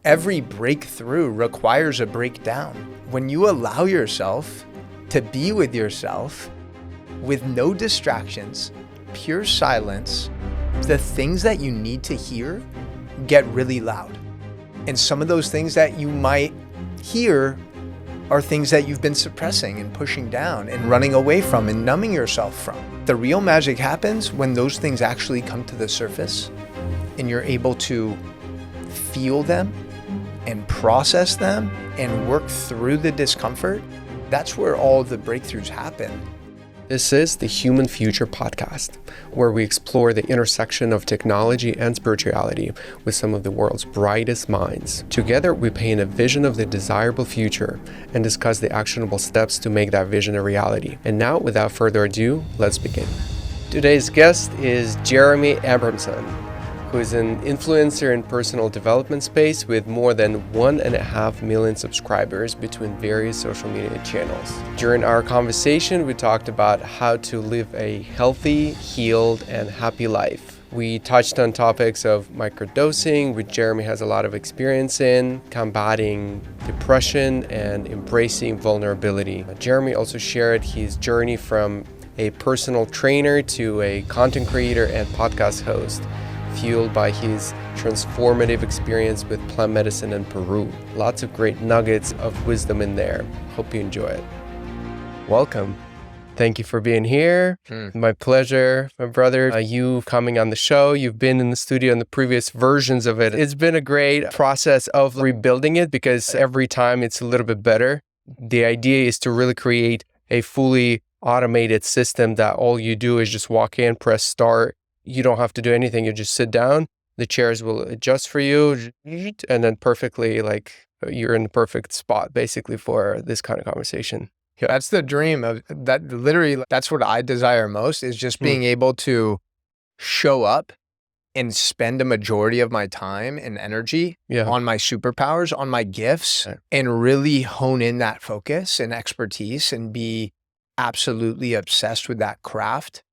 Every breakthrough requires a breakdown. When you allow yourself to be with yourself with no distractions, pure silence, the things that you need to hear get really loud. And some of those things that you might hear are things that you've been suppressing and pushing down and running away from and numbing yourself from. The real magic happens when those things actually come to the surface and you're able to feel them and process them and work through the discomfort. That's where all the breakthroughs happen. This is the Human Future Podcast, where we explore the intersection of technology and spirituality with some of the world's brightest minds. Together, we paint a vision of the desirable future and discuss the actionable steps to make that vision a reality. And now, without further ado, let's begin. Today's guest is Jeremy Awakens, who is an influencer in personal development space with more than 1.5 million subscribers between various social media channels. During our conversation, we talked about how to live a healthy, healed, and happy life. We touched on topics of microdosing, which Jeremy has a lot of experience in, combating depression, and embracing vulnerability. Jeremy also shared his journey from a personal trainer to a content creator and podcast host, fueled by his transformative experience with Plum Medicine in Peru. Lots of great nuggets of wisdom in there. Hope you enjoy it. Welcome. Thank you for being here. My pleasure, my brother. You coming on the show. You've been in the studio in the previous versions of it. It's been a great process of rebuilding it because every time it's a little bit better. The idea is to really create a fully automated system that all you do is just walk in, press start. You don't have to do anything. You just sit down. The chairs will adjust for you, and then perfectly, like, you're in the perfect spot, basically, for this kind of conversation. Yeah, that's the dream of that. Literally, that's what I desire most, is just being able to show up and spend a majority of my time and energy on my superpowers, on my gifts, and really hone in that focus and expertise and be absolutely obsessed with that craft.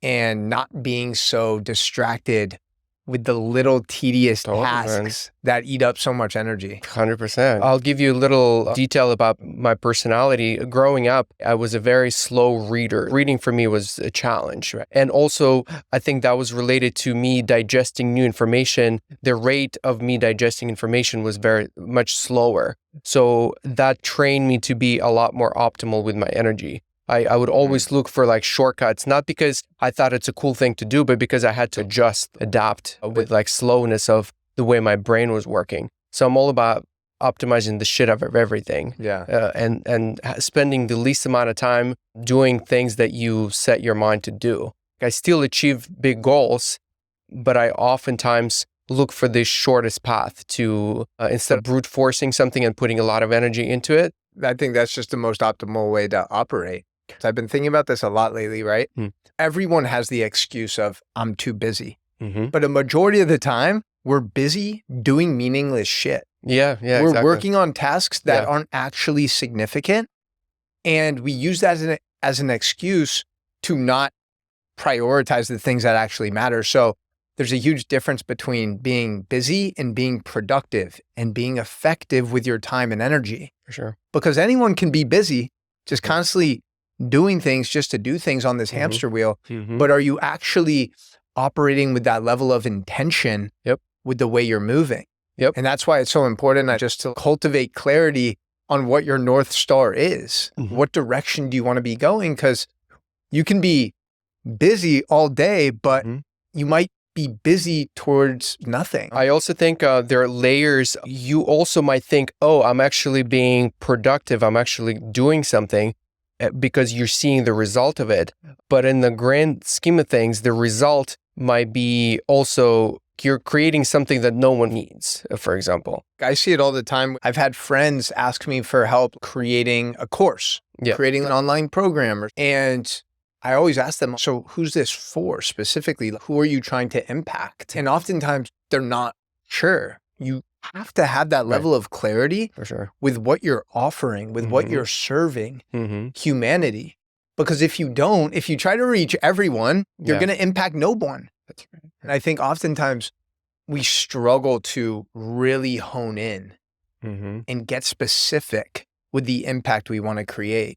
And not being so distracted with the little tedious tasks that eat up so much energy. 100%. I'll give you a little detail about my personality. Growing up, I was a very slow reader. Reading for me was a challenge. Right? And also, I think that was related to me digesting new information. The rate of me digesting information was very much slower. So that trained me to be a lot more optimal with my energy. I would always look for like shortcuts, not because I thought it's a cool thing to do, but because I had to adapt with like slowness of the way my brain was working. So I'm all about optimizing the shit out of everything. And spending the least amount of time doing things that you set your mind to do. I still achieve big goals, but I oftentimes look for the shortest path to, instead of brute forcing something and putting a lot of energy into it. I think that's just the most optimal way to operate. So I've been thinking about this a lot lately, right? Everyone has the excuse of, I'm too busy. But a majority of the time, we're busy doing meaningless shit. We're exactly. Working on tasks that aren't actually significant. And we use that as an excuse to not prioritize the things that actually matter. So there's a huge difference between being busy and being productive and being effective with your time and energy. For sure. Because anyone can be busy, just constantly doing things just to do things on this hamster wheel. But are you actually operating with that level of intention with the way you're moving? And that's why it's so important just to cultivate clarity on what your North Star is. What direction do you want to be going? Because you can be busy all day, but you might be busy towards nothing. I also think there are layers. You also might think, oh, I'm actually being productive. I'm actually doing something because you're seeing the result of it. But in the grand scheme of things, the result might be also you're creating something that no one needs, for example. I see it all the time. I've had friends ask me for help creating a course, creating an online program. And I always ask them, so who's this for specifically? Who are you trying to impact? And oftentimes they're not sure. You have to have that level of clarity with what you're offering, with what you're serving humanity. Because if you don't, if you try to reach everyone, you're going to impact no one. That's right. And I think oftentimes we struggle to really hone in and get specific with the impact we want to create.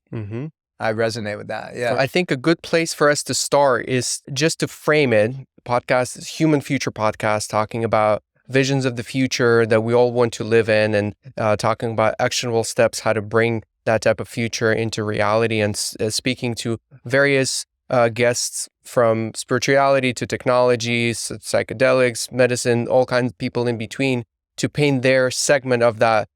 I resonate with that. Yeah. I think a good place for us to start is just to frame it. Podcast is Human Future Podcast, talking about visions of the future that we all want to live in, and talking about actionable steps, how to bring that type of future into reality, and speaking to various guests from spirituality to technologies, psychedelics, medicine, all kinds of people in between, to paint their segment of that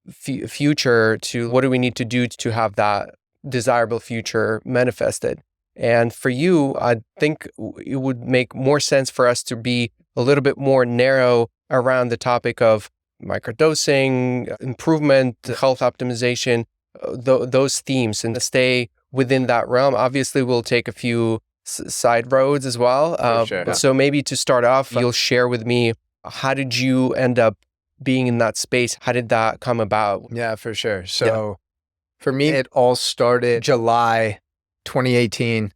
future, to what do we need to do to have that desirable future manifested. And for you, I think it would make more sense for us to be a little bit more narrow around the topic of microdosing, improvement, health optimization, those themes, and stay within that realm. Obviously, we'll take a few side roads as well. Sure. So maybe to start off, you'll share with me, how did you end up being in that space? How did that come about? Yeah, for sure. So for me, it all started July 2018.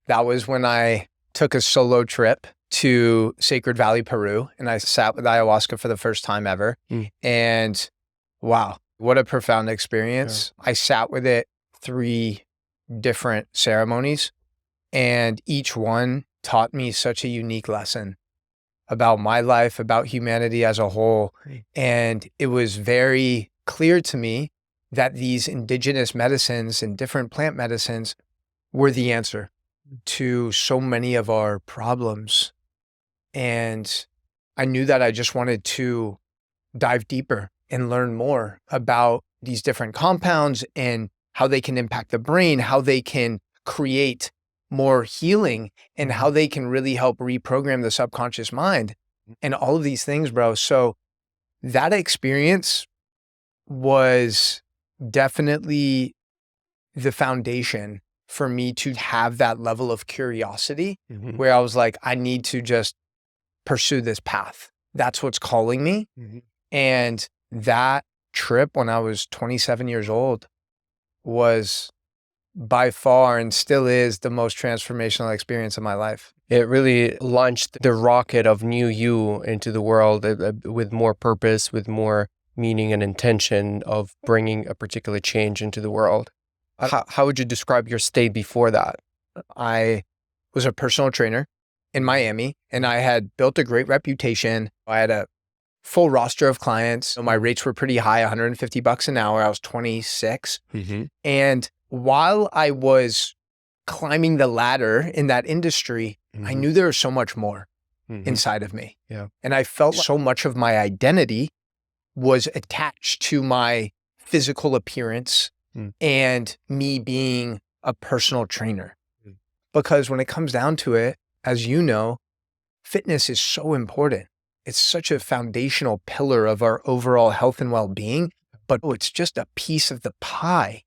That was when I took a solo trip to Sacred Valley, Peru, and I sat with ayahuasca for the first time ever. And wow, what a profound experience. I sat with it 3 different ceremonies, and each one taught me such a unique lesson about my life, about humanity as a whole. And it was very clear to me that these indigenous medicines and different plant medicines were the answer to so many of our problems. And I knew that I just wanted to dive deeper and learn more about these different compounds and how they can impact the brain, how they can create more healing, and how they can really help reprogram the subconscious mind and all of these things, bro. So that experience was definitely the foundation for me to have that level of curiosity where I was like, I need to just pursue this path. That's what's calling me. And that trip when I was 27 years old was by far, and still is, the most transformational experience of my life. It really launched the rocket of new you into the world with more purpose, with more meaning and intention of bringing a particular change into the world. How would you describe your state before that? I was a personal trainer in Miami, and I had built a great reputation. I had a full roster of clients. So my rates were pretty high, $150 an hour. I was 26. And while I was climbing the ladder in that industry, I knew there was so much more inside of me. And I felt so much of my identity was attached to my physical appearance and me being a personal trainer. Because when it comes down to it, as you know, fitness is so important. It's such a foundational pillar of our overall health and well-being, but it's just a piece of the pie.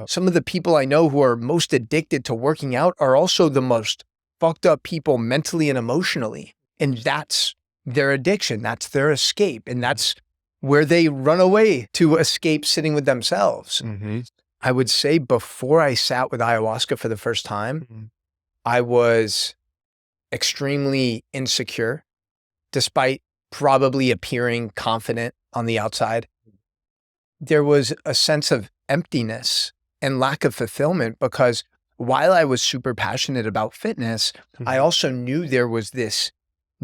Some of the people I know who are most addicted to working out are also the most fucked up people mentally and emotionally. And that's their addiction. That's their escape. And that's where they run away to escape sitting with themselves. I would say before I sat with ayahuasca for the first time, I was extremely insecure, despite probably appearing confident on the outside. There was a sense of emptiness and lack of fulfillment because while I was super passionate about fitness, I also knew there was this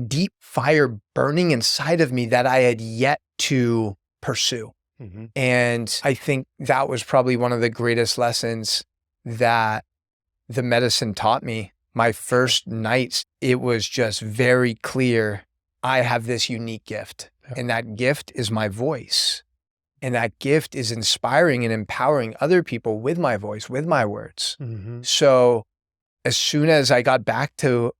deep fire burning inside of me that I had yet to pursue. And I think that was probably one of the greatest lessons that the medicine taught me. My first nights, it was just very clear, I have this unique gift, and that gift is my voice. And that gift is inspiring and empowering other people with my voice, with my words. So as soon as I got back to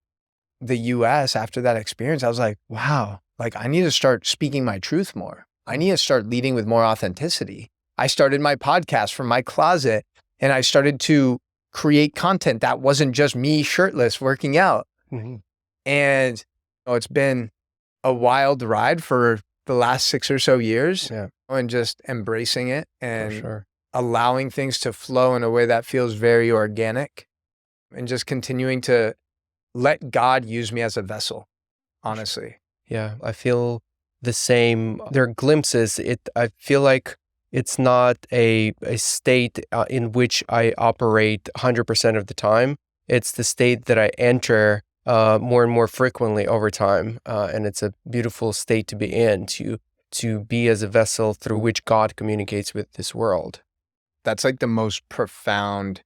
the US after that experience, I was like, wow, like I need to start speaking my truth more. I need to start leading with more authenticity. I started my podcast from my closet, and I started to create content that wasn't just me shirtless working out. And it's been a wild ride for the last 6 or so years, and just embracing it and allowing things to flow in a way that feels very organic, and just continuing to let God use me as a vessel, honestly. Yeah, I feel the same. There are glimpses. I feel like it's not a state in which I operate 100% of the time. It's the state that I enter more and more frequently over time. And it's a beautiful state to be in, to be as a vessel through which God communicates with this world. That's like the most profound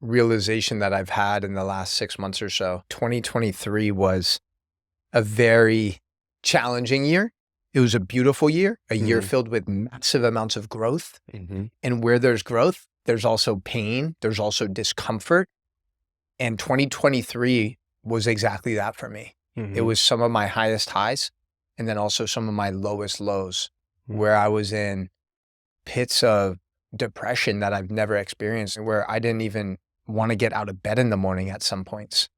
realization that I've had in the last 6 months or so. 2023 was a very challenging year. It was a beautiful year, a year filled with massive amounts of growth. And where there's growth, there's also pain, there's also discomfort. And 2023 was exactly that for me. It was some of my highest highs and then also some of my lowest lows, where I was in pits of depression that I've never experienced, where I didn't even want to get out of bed in the morning at some points.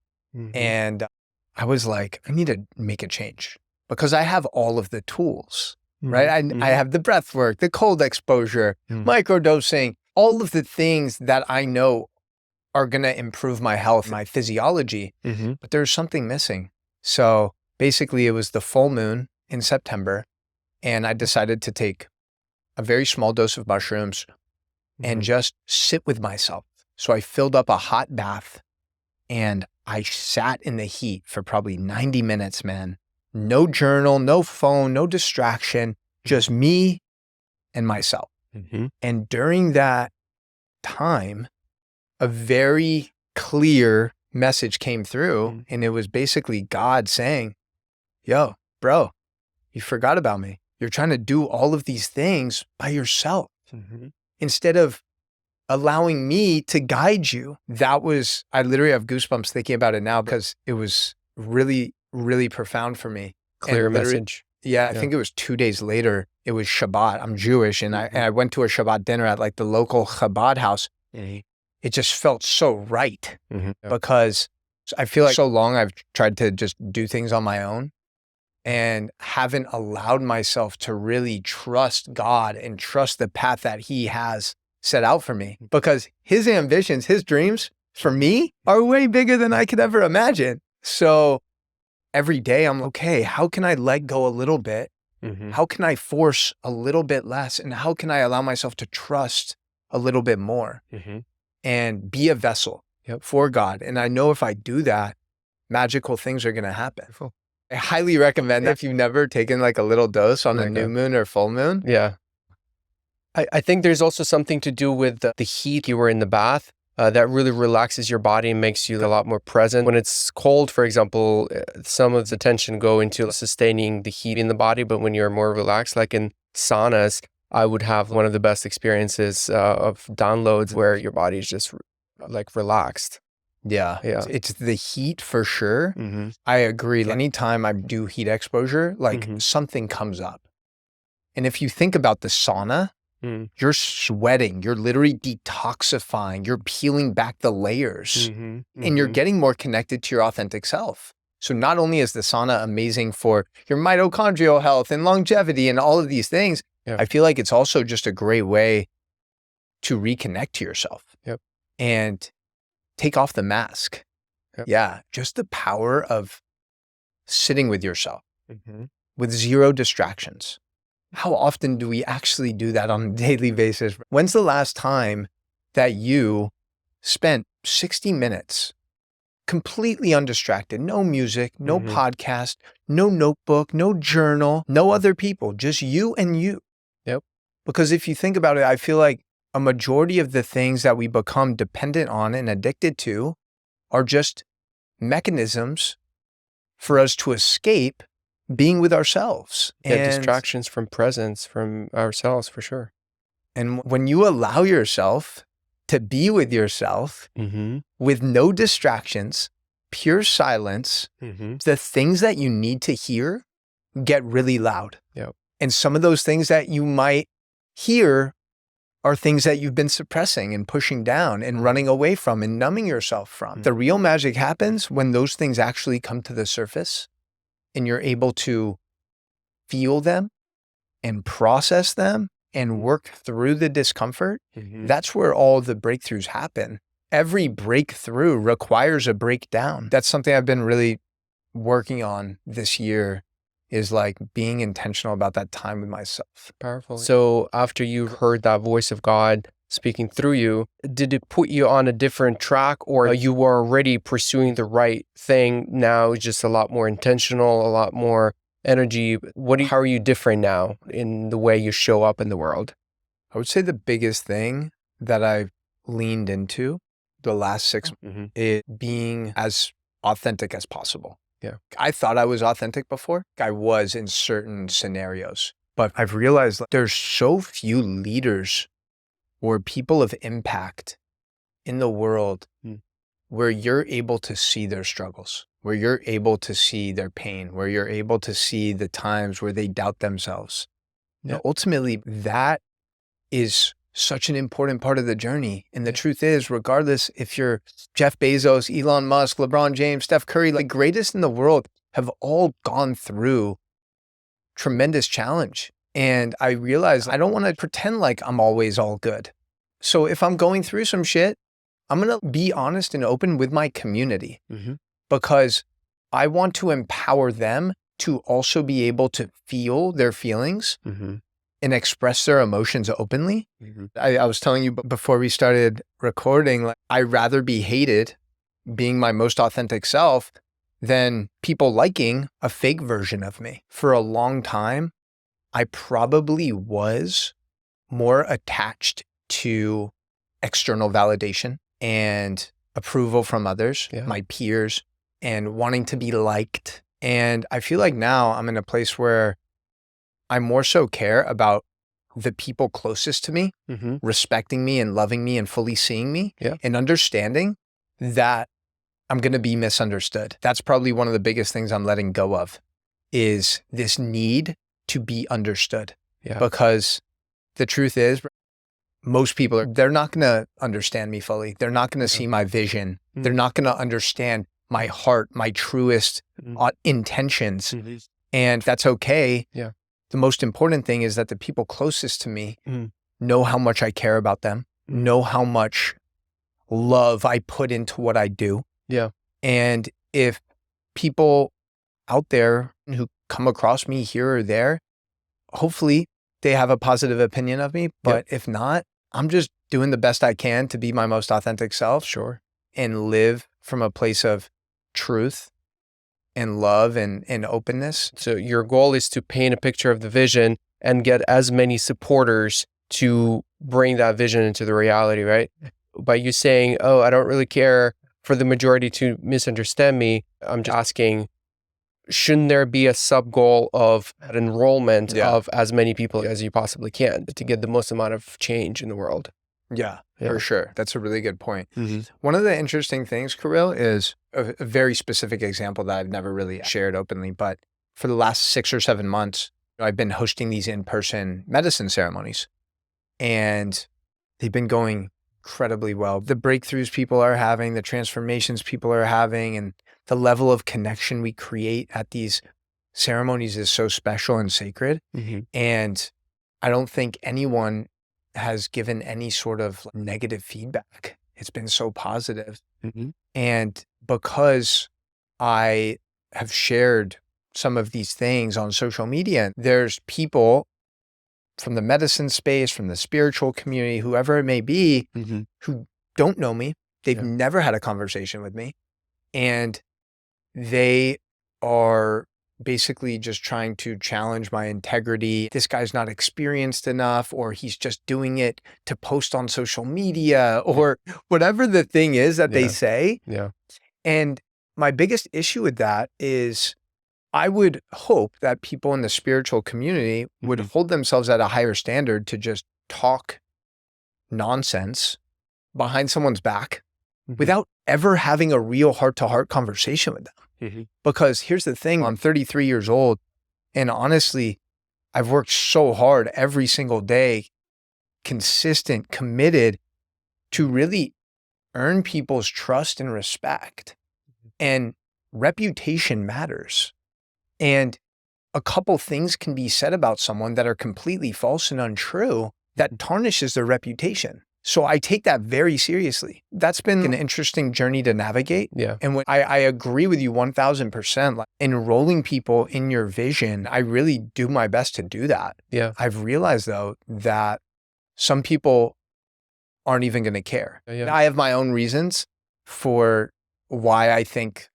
And I was like, I need to make a change because I have all of the tools, right? I have the breath work, the cold exposure, microdosing, all of the things that I know are going to improve my health, my physiology, but there's something missing. So basically it was the full moon in September, and I decided to take a very small dose of mushrooms and just sit with myself. So I filled up a hot bath and I sat in the heat for probably 90 minutes, man. No journal, no phone, no distraction, just me and myself. And during that time, a very clear message came through, and it was basically God saying, yo, bro, you forgot about me. You're trying to do all of these things by yourself instead of allowing me to guide you. I literally have goosebumps thinking about it now because it was really, really profound for me. Clear message. Yeah, I think it was 2 days later. It was Shabbat. I'm Jewish, and I went to a Shabbat dinner at like the local Chabad house. It just felt so right because I feel like so long I've tried to just do things on my own and haven't allowed myself to really trust God and trust the path that He has set out for me, because His ambitions, His dreams for me are way bigger than I could ever imagine. So every day I'm okay, how can I let go a little bit? How can I force a little bit less? And how can I allow myself to trust a little bit more and be a vessel for God? And I know if I do that, magical things are going to happen. I highly recommend that if you've never taken like a little dose on a new moon or full moon. Yeah. I think there's also something to do with the heat you were in the bath that really relaxes your body and makes you a lot more present. When it's cold, for example, some of the attention go into sustaining the heat in the body, but when you're more relaxed, like in saunas, I would have one of the best experiences of downloads where your body is just like relaxed. Yeah. It's the heat for sure. I agree. Anytime I do heat exposure, like something comes up. And if you think about the sauna, you're sweating, you're literally detoxifying, you're peeling back the layers, and you're getting more connected to your authentic self. So not only is the sauna amazing for your mitochondrial health and longevity and all of these things, I feel like it's also just a great way to reconnect to yourself and take off the mask. Just the power of sitting with yourself with zero distractions. How often do we actually do that on a daily basis? When's the last time that you spent 60 minutes completely undistracted? No music, no podcast, no notebook, no journal, no other people, just you and you. Because if you think about it, I feel like a majority of the things that we become dependent on and addicted to are just mechanisms for us to escape being with ourselves. And distractions from presence, from ourselves, for sure. And when you allow yourself to be with yourself with no distractions, pure silence, the things that you need to hear get really loud. And some of those things that you might hear are things that you've been suppressing and pushing down and running away from and numbing yourself from. The real magic happens when those things actually come to the surface and you're able to feel them and process them and work through the discomfort. That's where all the breakthroughs happen. Every breakthrough requires a breakdown. That's something I've been really working on this year, is like being intentional about that time with myself. Powerful. So after you heard that voice of God speaking through you, did it put you on a different track, or you were already pursuing the right thing now, just a lot more intentional, a lot more energy? How are you different now in the way you show up in the world? I would say the biggest thing that I've leaned into the last 6 months is being as authentic as possible. Yeah. I thought I was authentic before. I was in certain scenarios, but I've realized there's so few leaders or people of impact in the world where you're able to see their struggles, where you're able to see their pain, where you're able to see the times where they doubt themselves. Yeah. Ultimately, that is such an important part of the journey. And the truth is, regardless if you're Jeff Bezos, Elon Musk, LeBron James, Steph Curry, the greatest in the world have all gone through tremendous challenge. And I realized I don't want to pretend like I'm always all good. So if I'm going through some shit, I'm going to be honest and open with my community because I want to empower them to also be able to feel their feelings and express their emotions openly. I was telling you before we started recording, I'd rather be hated being my most authentic self than people liking a fake version of me. For a long time, I probably was more attached to external validation and approval from others, my peers, and wanting to be liked. And I feel like now I'm in a place where I more so care about the people closest to me, respecting me and loving me and fully seeing me and understanding that I'm going to be misunderstood. That's probably one of the biggest things I'm letting go of, is this need to be understood. Because the truth is, most people they're not going to understand me fully. They're not going to see my vision. They're not going to understand my heart, my truest intentions. And that's okay. The most important thing is that the people closest to me know how much I care about them, know how much love I put into what I do. And if people out there who come across me here or there, hopefully they have a positive opinion of me. But if not, I'm just doing the best I can to be my most authentic self. And live from a place of truth and love and openness. So your goal is to paint a picture of the vision and get as many supporters to bring that vision into the reality, right? By you saying, oh, I don't really care for the majority to misunderstand me, I'm just asking, shouldn't there be a sub goal of an enrollment of as many people as you possibly can to get the most amount of change in the world? For sure. That's a really good point. One of the interesting things, Kirill, is a very specific example that I've never really shared openly, but for the last 6 or 7 months, I've been hosting these in-person medicine ceremonies, and they've been going incredibly well. The breakthroughs people are having, the transformations people are having, and the level of connection we create at these ceremonies is so special and sacred. And I don't think anyone has given any sort of negative feedback. It's been so positive. And because I have shared some of these things on social media, there's people from the medicine space, from the spiritual community, whoever it may be, who don't know me. They've never had a conversation with me. And they are basically just trying to challenge my integrity. This guy's not experienced enough, or he's just doing it to post on social media, or whatever the thing is that they say. And my biggest issue with that is I would hope that people in the spiritual community would hold themselves at a higher standard to just talk nonsense behind someone's back without ever having a real heart-to-heart conversation with them. Because here's the thing, I'm 33 years old, and honestly, I've worked so hard every single day, consistent, committed to really earn people's trust and respect. And reputation matters. And a couple things can be said about someone that are completely false and untrue that tarnishes their reputation. So I take that very seriously. That's been an interesting journey to navigate. And when I agree with you 1000%. Like, enrolling people in your vision, I really do my best to do that. Yeah. I've realized though that some people aren't even going to care. Yeah. I have my own reasons for why I think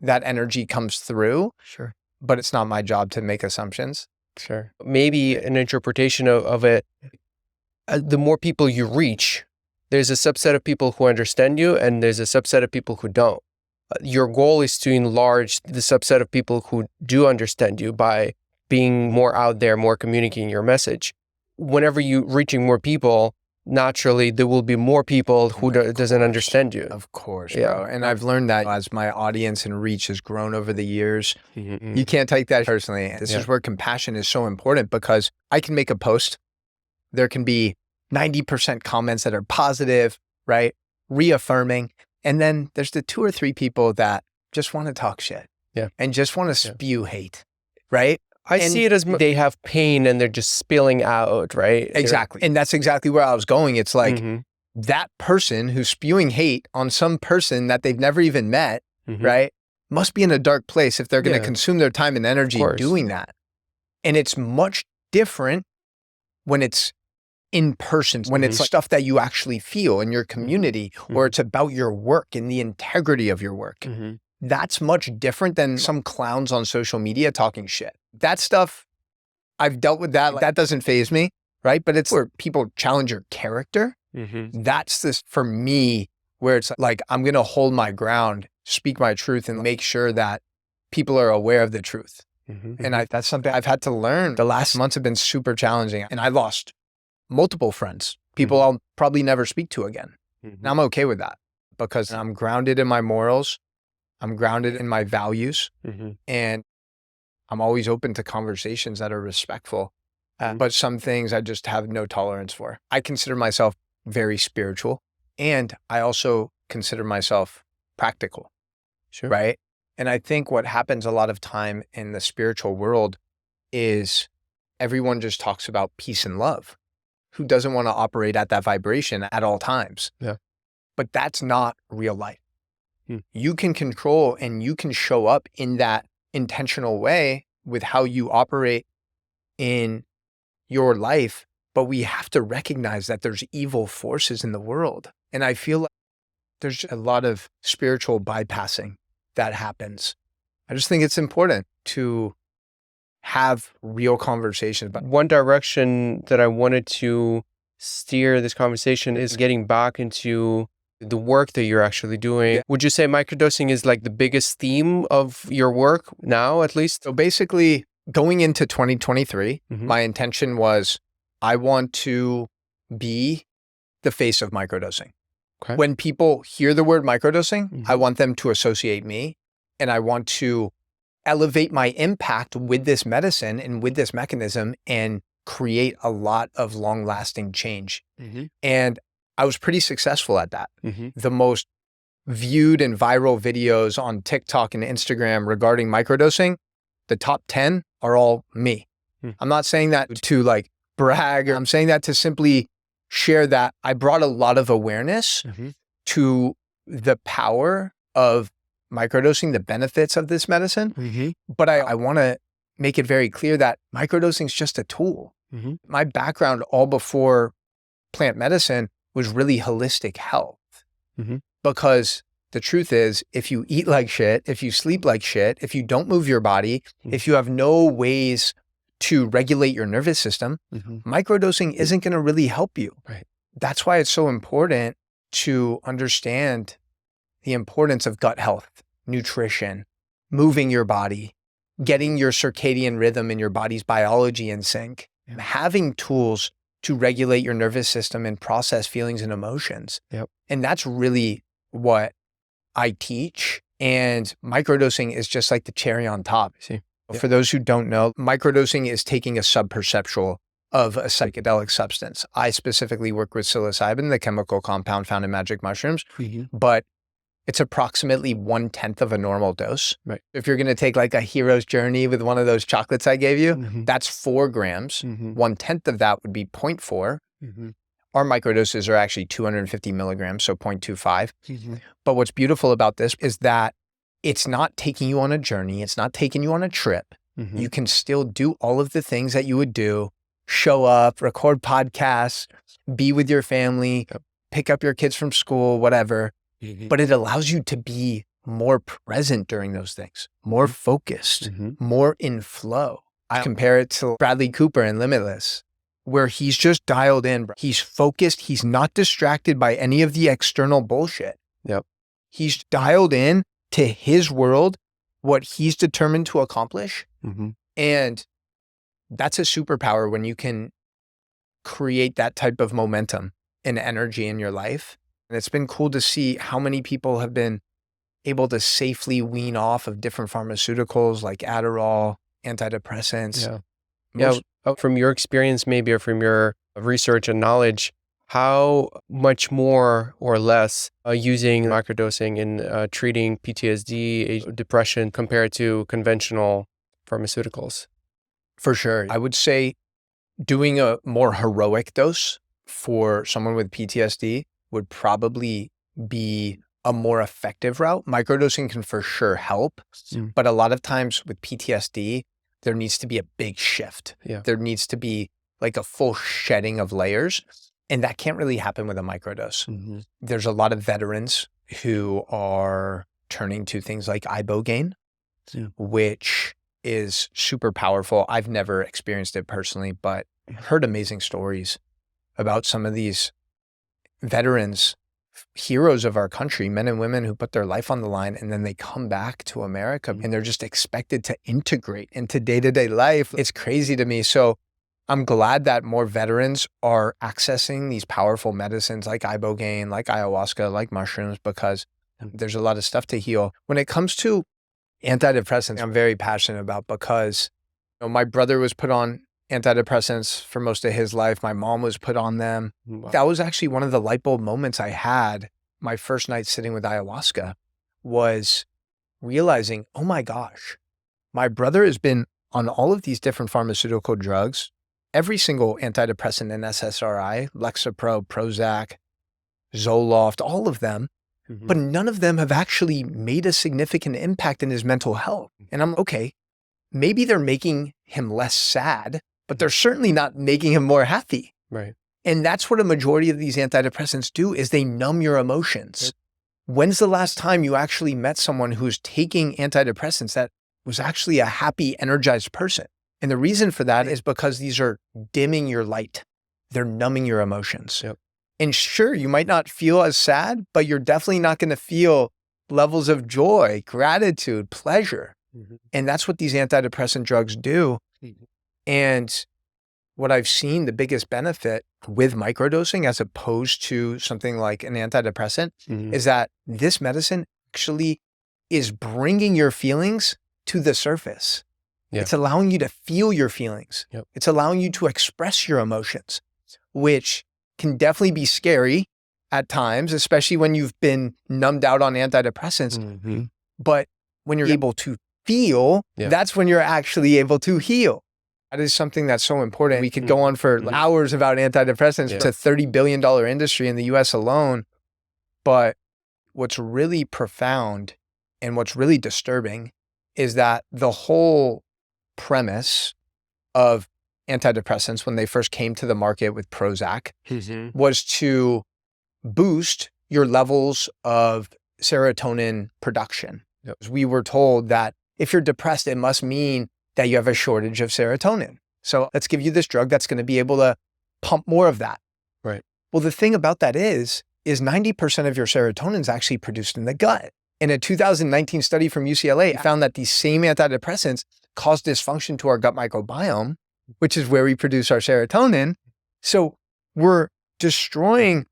that energy comes through. Sure. But it's not my job to make assumptions. Sure. Maybe an interpretation of it, the more people you reach, there's a subset of people who understand you and there's a subset of people who don't. Your goal is to enlarge the subset of people who do understand you by being more out there, more communicating your message. Whenever you're reaching more people, naturally there will be more people who doesn't understand you. Of course, bro. And I've learned that as my audience and reach has grown over the years. You can't take that personally. This is where compassion is so important, because I can make a post. There can be 90% comments that are positive, right? Reaffirming. And then there's the 2 or 3 people that just want to talk shit. And just want to spew hate, right? I see it as they have pain and they're just spilling out, right? Exactly. And that's exactly where I was going. It's like that person who's spewing hate on some person that they've never even met, right? Must be in a dark place if they're going to consume their time and energy doing that. And it's much different when it's in person, when it's stuff that you actually feel in your community, or it's about your work and the integrity of your work. That's much different than some clowns on social media talking shit. That stuff, I've dealt with that. That doesn't faze me, right? But it's where people challenge your character. That's this, for me, where it's like, I'm going to hold my ground, speak my truth, and make sure that people are aware of the truth. And that's something I've had to learn. The last months have been super challenging, and I lost multiple friends, people I'll probably never speak to again. And I'm okay with that, because I'm grounded in my morals. I'm grounded in my values, and I'm always open to conversations that are respectful. But some things I just have no tolerance for. I consider myself very spiritual, and I also consider myself practical, right? And I think what happens a lot of time in the spiritual world is everyone just talks about peace and love. Who doesn't want to operate at that vibration at all times? But that's not real life. You can control and you can show up in that intentional way with how you operate in your life, but we have to recognize that there's evil forces in the world. And I feel like there's a lot of spiritual bypassing that happens. I just think it's important to have real conversations. But one direction that I wanted to steer this conversation is getting back into the work that you're actually doing. Would you say microdosing is like the biggest theme of your work now, at least? So basically, going into 2023, my intention was I want to be the face of microdosing. When people hear the word microdosing, I want them to associate me, and I want to elevate my impact with this medicine and with this mechanism and create a lot of long-lasting change. And I was pretty successful at that. The most viewed and viral videos on TikTok and Instagram regarding microdosing, the top 10 are all me. I'm not saying that to like brag, I'm saying that to simply share that I brought a lot of awareness to the power of microdosing, the benefits of this medicine. But I want to make it very clear that microdosing is just a tool. My background all before plant medicine was really holistic health. Because the truth is, if you eat like shit, if you sleep like shit, if you don't move your body, if you have no ways to regulate your nervous system, microdosing isn't going to really help you. That's why it's so important to understand the importance of gut health, nutrition, moving your body, getting your circadian rhythm and your body's biology in sync, having tools to regulate your nervous system and process feelings and emotions. And that's really what I teach. And microdosing is just like the cherry on top. For those who don't know, microdosing is taking a subperceptual of a psychedelic substance. I specifically work with psilocybin, the chemical compound found in magic mushrooms, but it's approximately 1/10 of a normal dose. If you're going to take like a hero's journey with one of those chocolates I gave you, that's 4 grams. 1/10 of that would be 0.4. Our microdoses are actually 250 milligrams, so 0.25. But what's beautiful about this is that it's not taking you on a journey. It's not taking you on a trip. Mm-hmm. You can still do all of the things that you would do, show up, record podcasts, be with your family, pick up your kids from school, whatever. Mm-hmm. But it allows you to be more present during those things, more focused, Mm-hmm. more in flow. I compare it to Bradley Cooper in Limitless, where he's just dialed in. He's focused. He's not distracted by any of the external bullshit. Yep. He's dialed in to his world, what he's determined to accomplish. Mm-hmm. And that's a superpower when you can create that type of momentum and energy in your life. And it's been cool to see how many people have been able to safely wean off of different pharmaceuticals like Adderall, antidepressants. Yeah. From your experience, maybe, or from your research and knowledge, how much more or less using microdosing in treating PTSD, depression compared to conventional pharmaceuticals? For sure. I would say doing a more heroic dose for someone with PTSD would probably be a more effective route. Microdosing can for sure help, but a lot of times with PTSD, there needs to be a big shift. Yeah. There needs to be like a full shedding of layers, and that can't really happen with a microdose. Mm-hmm. There's a lot of veterans who are turning to things like ibogaine, which is super powerful. I've never experienced it personally, but heard amazing stories about some of these veterans, heroes of our country, men and women who put their life on the line, and then they come back to America and they're just expected to integrate into day-to-day life. It's crazy to me. So I'm glad that more veterans are accessing these powerful medicines like ibogaine, like ayahuasca, like mushrooms, because there's a lot of stuff to heal. When it comes to antidepressants, I'm very passionate about, because my brother was put on antidepressants for most of his life. My mom was put on them. Wow. That was actually one of the light bulb moments I had my first night sitting with ayahuasca, was realizing, oh my gosh, my brother has been on all of these different pharmaceutical drugs, every single antidepressant in SSRI, Lexapro, Prozac, Zoloft, all of them, but none of them have actually made a significant impact in his mental health. And I'm okay, maybe they're making him less sad, but they're certainly not making him more happy. Right. And that's what a majority of these antidepressants do, is they numb your emotions. When's the last time you actually met someone who's taking antidepressants that was actually a happy, energized person? And the reason for that is because these are dimming your light. They're numbing your emotions. Yep. And sure, you might not feel as sad, but you're definitely not going to feel levels of joy, gratitude, pleasure. And that's what these antidepressant drugs do. And what I've seen, the biggest benefit with microdosing as opposed to something like an antidepressant is that this medicine actually is bringing your feelings to the surface. Yeah. It's allowing you to feel your feelings. Yep. It's allowing you to express your emotions, which can definitely be scary at times, especially when you've been numbed out on antidepressants. But when you're able to feel, that's when you're actually able to heal. That is something that's so important. We could go on for hours about antidepressants. It's a $30 billion industry in the US alone. But what's really profound and what's really disturbing is that the whole premise of antidepressants when they first came to the market with Prozac was to boost your levels of serotonin production. We were told that if you're depressed, it must mean that you have a shortage of serotonin. So let's give you this drug that's going to be able to pump more of that. Right. Well, the thing about that is 90% of your serotonin is actually produced in the gut. In a 2019 study from UCLA, found that these same antidepressants cause dysfunction to our gut microbiome, which is where we produce our serotonin. So we're destroying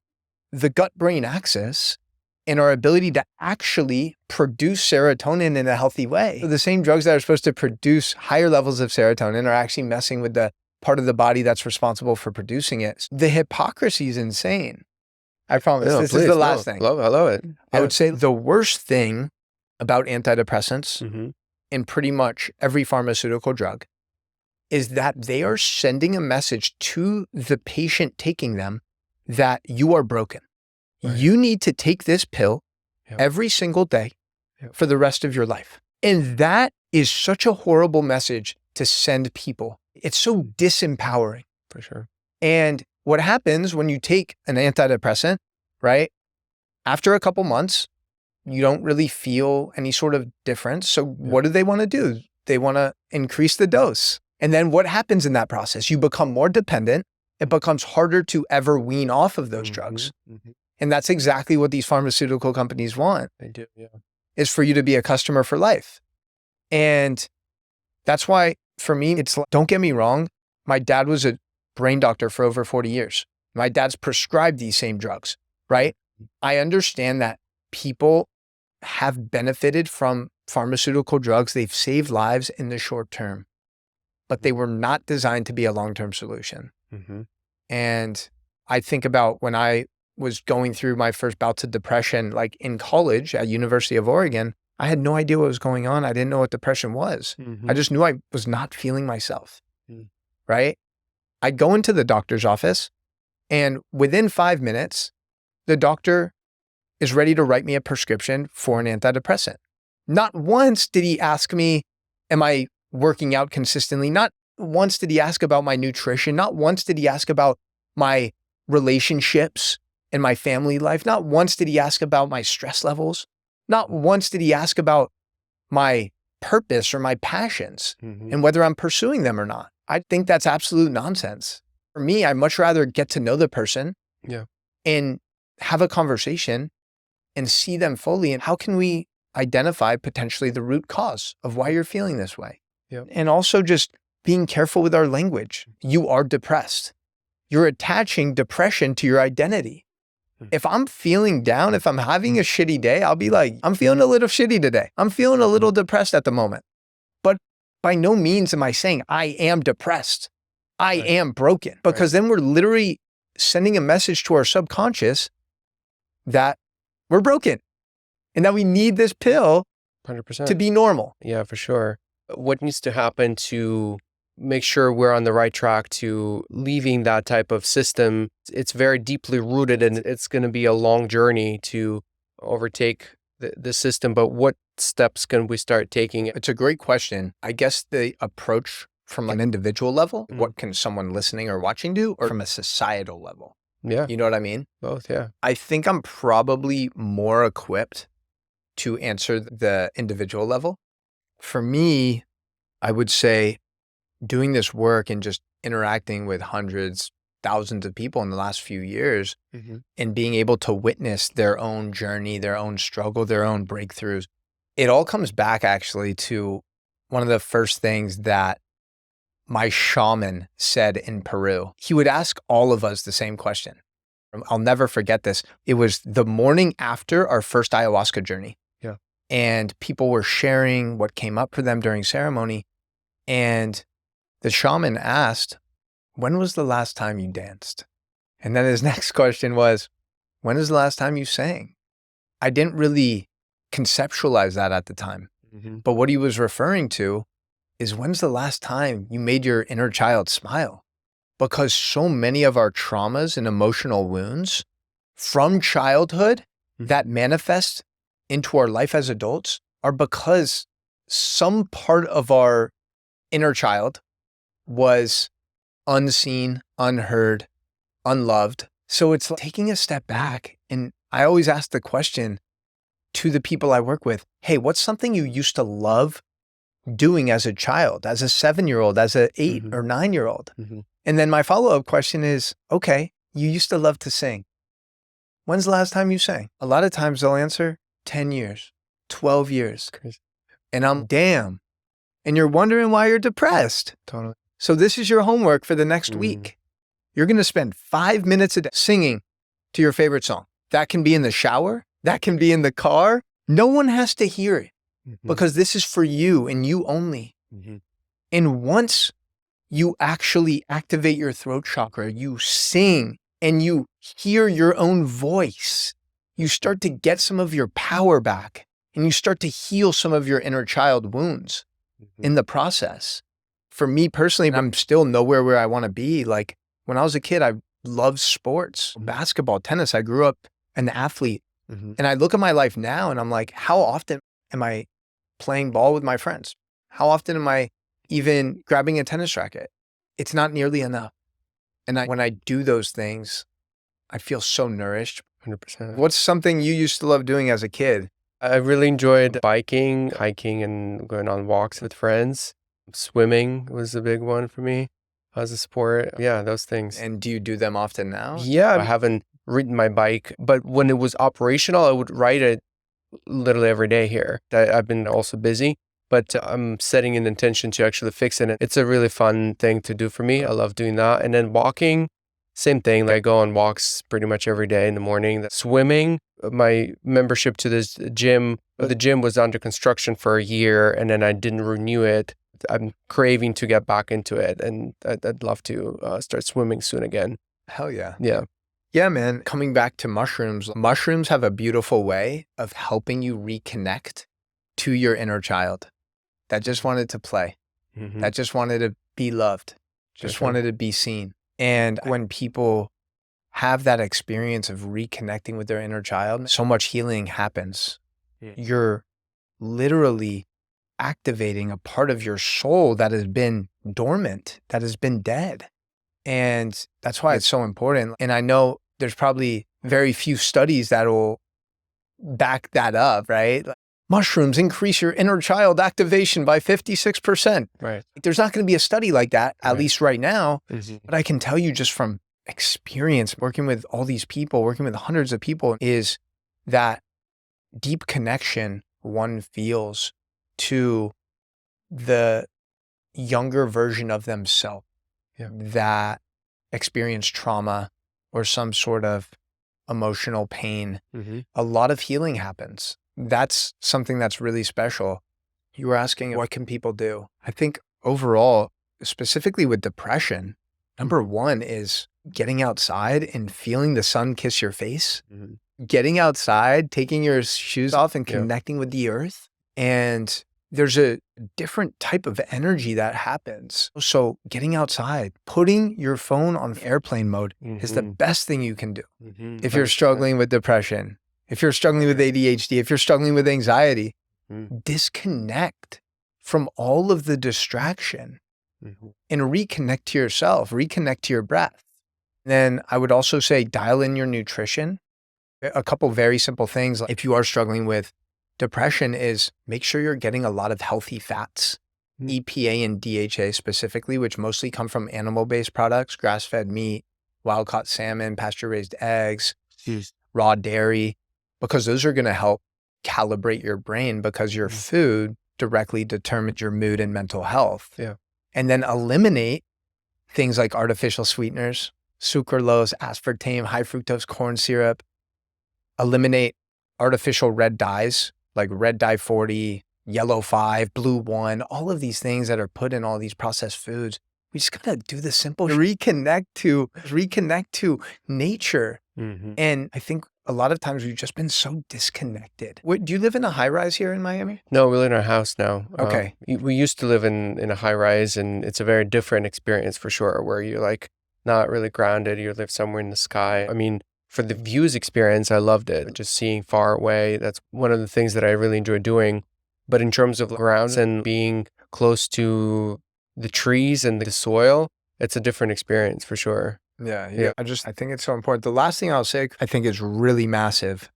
the gut-brain axis and our ability to actually produce serotonin in a healthy way. So the same drugs that are supposed to produce higher levels of serotonin are actually messing with the part of the body that's responsible for producing it. The hypocrisy is insane. I promise. This is the last thing. I love it. I would say the worst thing about antidepressants in pretty much every pharmaceutical drug is that they are sending a message to the patient taking them that you are broken. Right. You need to take this pill every single day for the rest of your life. And that is such a horrible message to send people. It's so disempowering. For sure. And what happens when you take an antidepressant, right? After a couple months, you don't really feel any sort of difference. So what do they want to do? They want to increase the dose. And then what happens in that process? You become more dependent. It becomes harder to ever wean off of those drugs. And that's exactly what these pharmaceutical companies want. They do, yeah. Is for you to be a customer for life. And that's why, for me, it's like, don't get me wrong. My dad was a brain doctor for over 40 years. My dad's prescribed these same drugs, right? I understand that people have benefited from pharmaceutical drugs. They've saved lives in the short term, but they were not designed to be a long-term solution. And I think about when I was going through my first bouts of depression, like in college at University of Oregon, I had no idea what was going on. I didn't know what depression was. I just knew I was not feeling myself, right? I'd go into the doctor's office and within 5 minutes, the doctor is ready to write me a prescription for an antidepressant. Not once did he ask me, am I working out consistently? Not once did he ask about my nutrition. Not once did he ask about my relationships and my family life. Not once did he ask about my stress levels. Not once did he ask about my purpose or my passions and whether I'm pursuing them or not. I think that's absolute nonsense. For me, I'd much rather get to know the person and have a conversation and see them fully. And how can we identify potentially the root cause of why you're feeling this way? And also just being careful with our language. You are depressed. You're attaching depression to your identity. If I'm feeling down, if I'm having a shitty day, I'll be like, I'm feeling a little shitty today. I'm feeling a little depressed at the moment. But by no means am I saying I am depressed. I am broken. Because then we're literally sending a message to our subconscious that we're broken and that we need this pill 100%. to be normal. Yeah, for sure. What needs to happen to make sure we're on the right track to leaving that type of system? It's very deeply rooted and it's going to be a long journey to overtake the system. But what steps can we start taking? It's a great question. I guess the approach from an individual level, what can someone listening or watching do, or from a societal level? Yeah. You know what I mean? Both, yeah. I think I'm probably more equipped to answer the individual level. For me, I would say doing this work and just interacting with hundreds, thousands of people in the last few years and being able to witness their own journey, their own struggle, their own breakthroughs, it all comes back actually to one of the first things that my shaman said in Peru. He would ask all of us the same question. I'll never forget this. It was the morning after our first ayahuasca journey. And people were sharing what came up for them during ceremony. And the shaman asked, when was the last time you danced? And then his next question was, when was the last time you sang? I didn't really conceptualize that at the time. But what he was referring to is, when's the last time you made your inner child smile? Because so many of our traumas and emotional wounds from childhood that manifest into our life as adults are because some part of our inner child was unseen, unheard, unloved. So it's like taking a step back. And I always ask the question to the people I work with, hey, what's something you used to love doing as a child, as a 7-year-old, as an 8 or 9-year-old? And then my follow-up question is, okay, you used to love to sing. When's the last time you sang? A lot of times they'll answer 10 years, 12 years. Crazy. And I'm damn. And you're wondering why you're depressed. Totally. So this is your homework for the next week. You're going to spend 5 minutes a day singing to your favorite song. That can be in the shower. That can be in the car. No one has to hear it because this is for you and you only. And once you actually activate your throat chakra, you sing and you hear your own voice, you start to get some of your power back and you start to heal some of your inner child wounds in the process. For me personally, I'm still nowhere where I want to be. Like when I was a kid, I loved sports, basketball, tennis. I grew up an athlete. And I look at my life now and I'm like, how often am I playing ball with my friends? How often am I even grabbing a tennis racket? It's not nearly enough. And when I do those things, I feel so nourished. 100%. What's something you used to love doing as a kid? I really enjoyed biking, hiking, and going on walks with friends. Swimming was a big one for me as a sport. Yeah, those things. And do you do them often now? Yeah, I haven't ridden my bike, but when it was operational, I would ride it literally every day here. I've been also busy, but I'm setting an intention to actually fix it. It's a really fun thing to do for me. I love doing that. And then walking, same thing. Like I go on walks pretty much every day in the morning. Swimming, my membership to this gym, the gym was under construction for a year and then I didn't renew it. I'm craving to get back into it, and I'd love to start swimming soon again. Hell yeah. Yeah. Yeah, man. Coming back to mushrooms, mushrooms have a beautiful way of helping you reconnect to your inner child that just wanted to play, that just wanted to be loved, just wanted to be seen. And when people have that experience of reconnecting with their inner child, so much healing happens. You're literally activating a part of your soul that has been dormant, that has been dead. And that's why it's so important. And I know there's probably very few studies that will back that up, right? Mushrooms increase your inner child activation by 56%. Right. There's not going to be a study like that, at least right now. But I can tell you just from experience, working with all these people, working with hundreds of people, is that deep connection one feels to the younger version of themselves that experienced trauma or some sort of emotional pain. A lot of healing happens. That's something that's really special. You were asking, what can people do? I think overall, specifically with depression, number one is getting outside and feeling the sun kiss your face. Getting outside, taking your shoes off and connecting with the earth. And there's a different type of energy that happens. So getting outside, putting your phone on airplane mode is the best thing you can do. If you're struggling with depression, if you're struggling with ADHD, if you're struggling with anxiety, disconnect from all of the distraction and reconnect to yourself, reconnect to your breath. Then I would also say dial in your nutrition. A couple very simple things. If you are struggling with depression, is make sure you're getting a lot of healthy fats, EPA and DHA specifically, which mostly come from animal-based products, grass-fed meat, wild-caught salmon, pasture-raised eggs, raw dairy, because those are going to help calibrate your brain because your food directly determines your mood and mental health. And then eliminate things like artificial sweeteners, sucralose, aspartame, high fructose corn syrup. Eliminate artificial red dyes like red dye 40, yellow 5, blue 1, all of these things that are put in all these processed foods. We just gotta do the simple reconnect to nature. And I think a lot of times we've just been so disconnected. Do you live in a high rise here in Miami? No, we live in our house now. Okay. We used to live in a high rise, and it's a very different experience for sure, where you're like not really grounded. You live somewhere in the sky. I mean, for the views experience, I loved it. Just seeing far away, that's one of the things that I really enjoy doing. But in terms of grounds and being close to the trees and the soil, it's a different experience for sure. Yeah. I think it's so important. The last thing I'll say, I think is really massive.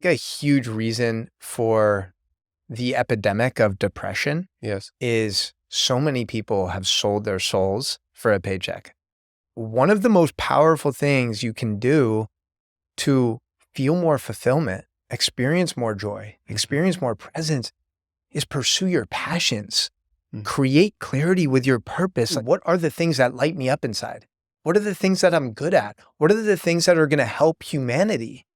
A huge reason for the epidemic of depression is so many people have sold their souls for a paycheck. One of the most powerful things you can do to feel more fulfillment, experience more joy, experience more presence, is pursue your passions. Create clarity with your purpose. What are the things that light me up inside? What are the things that I'm good at? What are the things that are going to help humanity?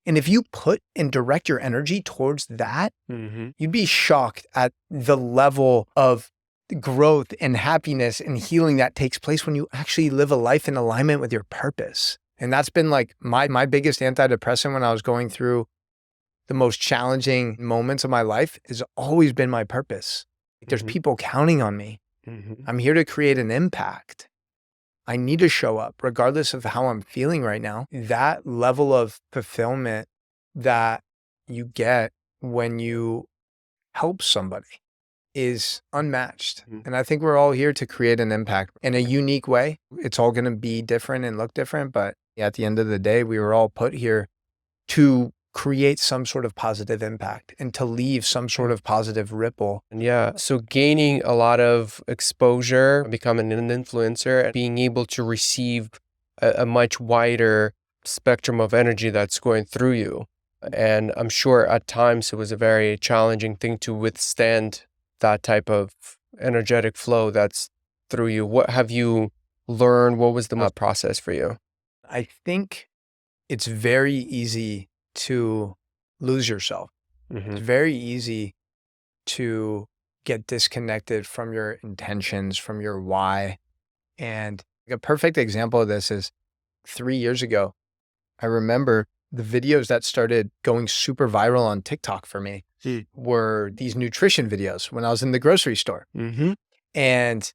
And if you put and direct your energy towards that, you'd be shocked at the level of growth and happiness and healing that takes place when you actually live a life in alignment with your purpose. And that's been like my biggest antidepressant when I was going through the most challenging moments of my life has always been my purpose. There's people counting on me. I'm here to create an impact. I need to show up regardless of how I'm feeling right now. That level of fulfillment that you get when you helps somebody is unmatched. And I think we're all here to create an impact in a unique way. It's all going to be different and look different, but at the end of the day, we were all put here to create some sort of positive impact and to leave some sort of positive ripple. Yeah. So gaining a lot of exposure, becoming an influencer, being able to receive a much wider spectrum of energy that's going through you. And I'm sure at times it was a very challenging thing to withstand that type of energetic flow that's through you. What have you learned? What was the process for you? I think it's very easy to lose yourself. It's very easy to get disconnected from your intentions, from your why. And a perfect example of this is 3 years ago, I remember the videos that started going super viral on TikTok for me were these nutrition videos when I was in the grocery store. And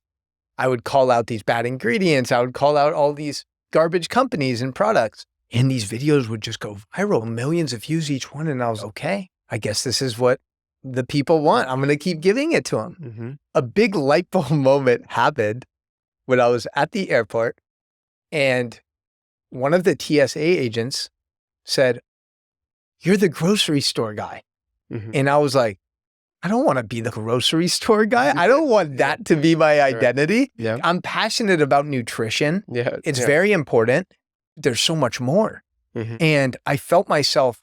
I would call out these bad ingredients. I would call out all these garbage companies and products. And these videos would just go viral, millions of views each one. And I was, okay, I guess this is what the people want. I'm going to keep giving it to them. A big light bulb moment happened when I was at the airport and one of the TSA agents said, "You're the grocery store guy." And I was like, I don't want to be the grocery store guy. I don't want that to be my identity. Yeah. I'm passionate about nutrition. Yeah. It's very important. There's so much more. And I felt myself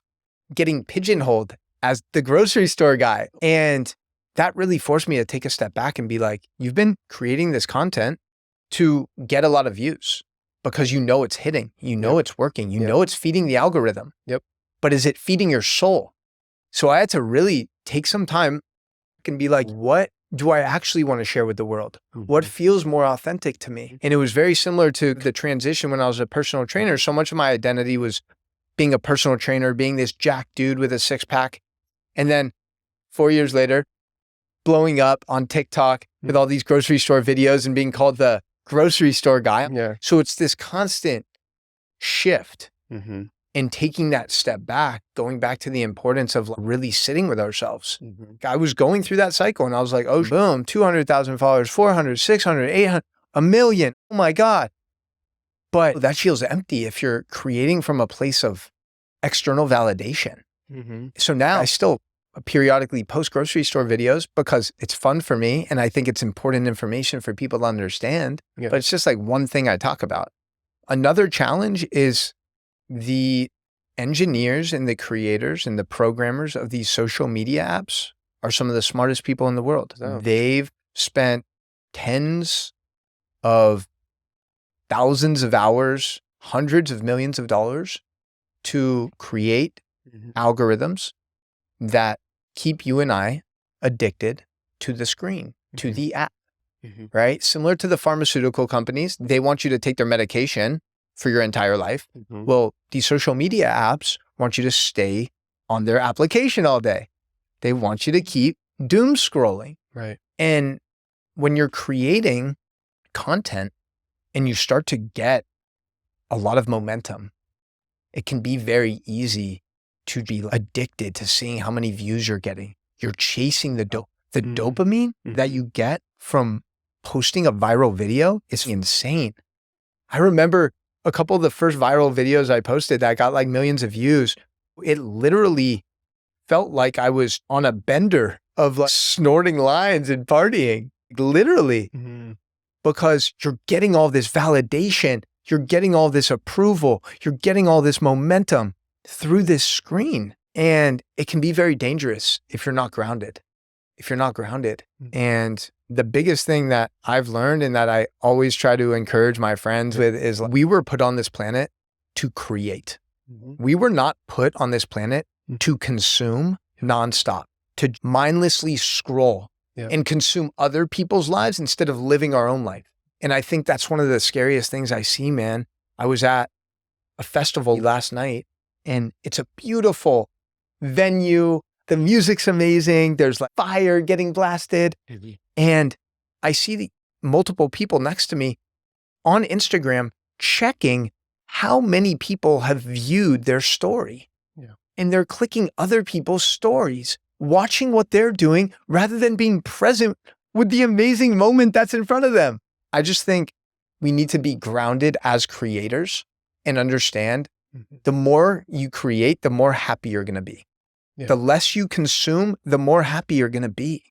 getting pigeonholed as the grocery store guy. And that really forced me to take a step back and be like, you've been creating this content to get a lot of views because you know it's hitting, you know it's working, you know it's feeding the algorithm. But is it feeding your soul? So I had to really take some time and be like, what do I actually want to share with the world? What feels more authentic to me? And it was very similar to the transition when I was a personal trainer. So much of my identity was being a personal trainer, being this jack dude with a six pack. And then 4 years later, blowing up on TikTok with all these grocery store videos and being called the grocery store guy. So it's this constant shift and taking that step back, going back to the importance of really sitting with ourselves. I was going through that cycle and I was like, oh, boom, 200,000 followers, 400, 600, 800, a million. Oh my God. But that feels empty if you're creating from a place of external validation. So now I still periodically post grocery store videos because it's fun for me. And I think it's important information for people to understand, but it's just like one thing I talk about. Another challenge is the engineers and the creators and the programmers of these social media apps are some of the smartest people in the world. They've spent tens of thousands of hours, hundreds of millions of dollars to create algorithms that keep you and I addicted to the screen, to the app, right? Similar to the pharmaceutical companies, they want you to take their medication for your entire life. Well, these social media apps want you to stay on their application all day. They want you to keep doom scrolling. And when you're creating content and you start to get a lot of momentum, it can be very easy to be addicted to seeing how many views you're getting. You're chasing the dopamine that you get from posting a viral video is insane. I remember a couple of the first viral videos I posted that got like millions of views. It literally felt like I was on a bender of like snorting lines and partying, literally, because you're getting all this validation, you're getting all this approval, you're getting all this momentum through this screen. And it can be very dangerous if you're not grounded. And the biggest thing that I've learned and that I always try to encourage my friends with is we were put on this planet to create. We were not put on this planet to consume nonstop, to mindlessly scroll and consume other people's lives instead of living our own life. And I think that's one of the scariest things I see, man. I was at a festival last night and it's a beautiful venue. The music's amazing. There's like fire getting blasted. And I see the multiple people next to me on Instagram checking how many people have viewed their story. And they're clicking other people's stories watching what they're doing rather than being present with the amazing moment that's in front of them. I just think we need to be grounded as creators and understand the more you create, the more happy you're going to be. Yeah. The less you consume, the more happy you're going to be.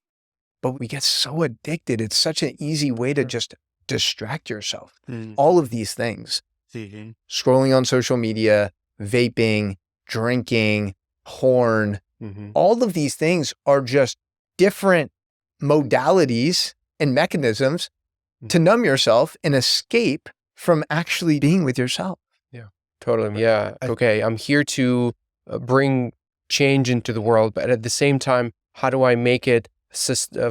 But we get so addicted. It's such an easy way to just distract yourself. All of these things, scrolling on social media, vaping, drinking, porn, all of these things are just different modalities and mechanisms to numb yourself and escape from actually being with yourself. Yeah, totally. Yeah. Okay. I'm here to bring change into the world, but at the same time, how do I make it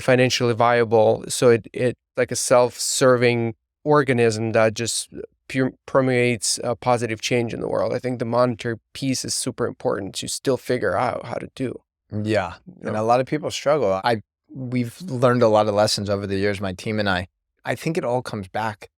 financially viable so it like a self-serving organism that just permeates positive change in the world? I think the monetary piece is super important to still figure out how to do. Yeah. And a lot of people struggle. We've learned a lot of lessons over the years, my team and I. I think it all comes back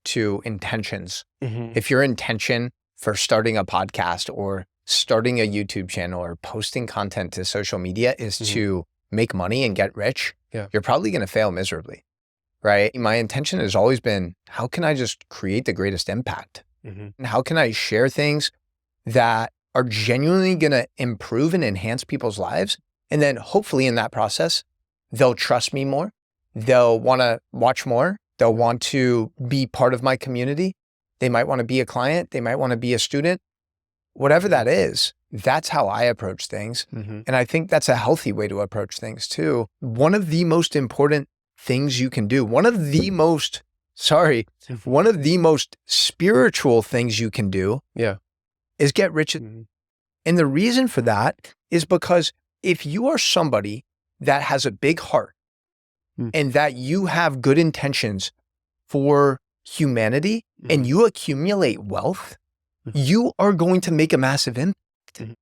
to intentions. If your intention for starting a podcast or starting a YouTube channel or posting content to social media is to make money and get rich, you're probably going to fail miserably, right? My intention has always been, how can I just create the greatest impact? And how can I share things that are genuinely going to improve and enhance people's lives? And then hopefully in that process, they'll trust me more. They'll want to watch more. They'll want to be part of my community. They might want to be a client. They might want to be a student. Whatever that is, that's how I approach things. And I think that's a healthy way to approach things too. One of the most important things you can do, one of the most spiritual things you can do is get rich. And the reason for that is because if you are somebody that has a big heart and that you have good intentions for humanity and you accumulate wealth, you are going to make a massive impact.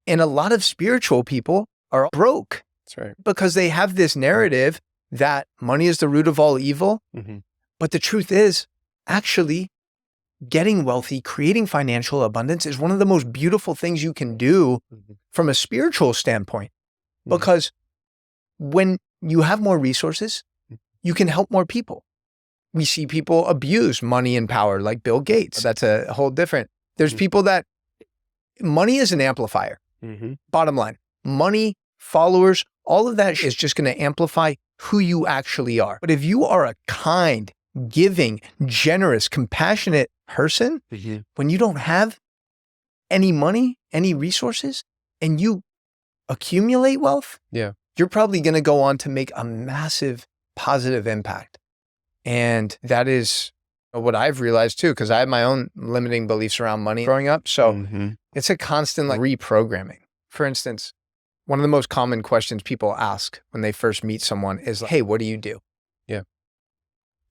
And a lot of spiritual people are broke. That's right. Because they have this narrative that money is the root of all evil. But the truth is, actually, getting wealthy, creating financial abundance is one of the most beautiful things you can do from a spiritual standpoint. Because when you have more resources, you can help more people. We see people abuse money and power, like Bill Gates. That's a whole different. There's people that money is an amplifier. Bottom line, money, followers, all of that is just going to amplify who you actually are. But if you are a kind, giving, generous, compassionate person, when you don't have any money, any resources, and you accumulate wealth, you're probably going to go on to make a massive positive impact. And that is what I've realized too, because I have my own limiting beliefs around money growing up. So it's a constant reprogramming. For instance, one of the most common questions people ask when they first meet someone is, hey, what do you do? Yeah.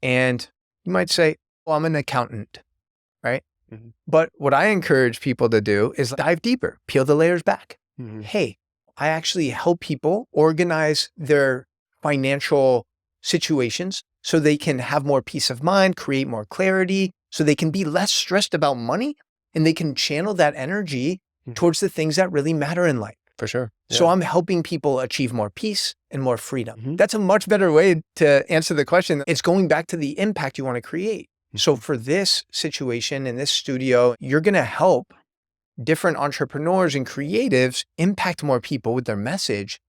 And you might say, well, I'm an accountant, right? But what I encourage people to do is dive deeper, peel the layers back. Hey, I actually help people organize their financial situations so they can have more peace of mind, create more clarity, so they can be less stressed about money and they can channel that energy towards the things that really matter in life. For sure. Yeah. So I'm helping people achieve more peace and more freedom. That's a much better way to answer the question. It's going back to the impact you want to create. So for this situation in this studio, you're going to help different entrepreneurs and creatives impact more people with their message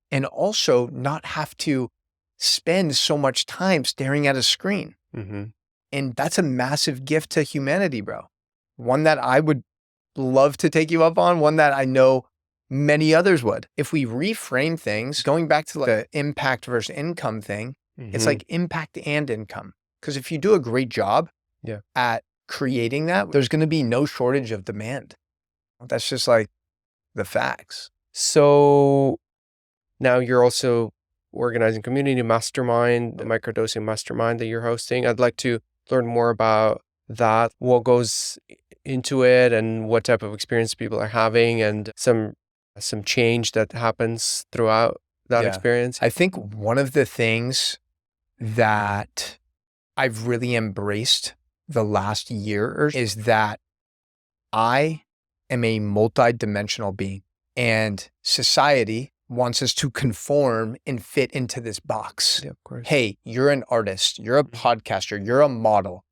and also not have to spend so much time staring at a screen. And that's a massive gift to humanity, bro. One that I would love to take you up on, one that I know many others would. If we reframe things, going back to the impact versus income thing, it's like impact and income. Because if you do a great job at creating that, there's going to be no shortage of demand. That's just like the facts. So now you're also organizing community Mastermind, the Microdosing Mastermind that you're hosting. I'd like to learn more about that, what goes into it and what type of experience people are having and some change that happens throughout that experience. I think one of the things that I've really embraced the last year is that I am a multi-dimensional being, and society, wants us to conform and fit into this box. Yeah, of course. Hey, you're an artist, you're a podcaster, you're a model,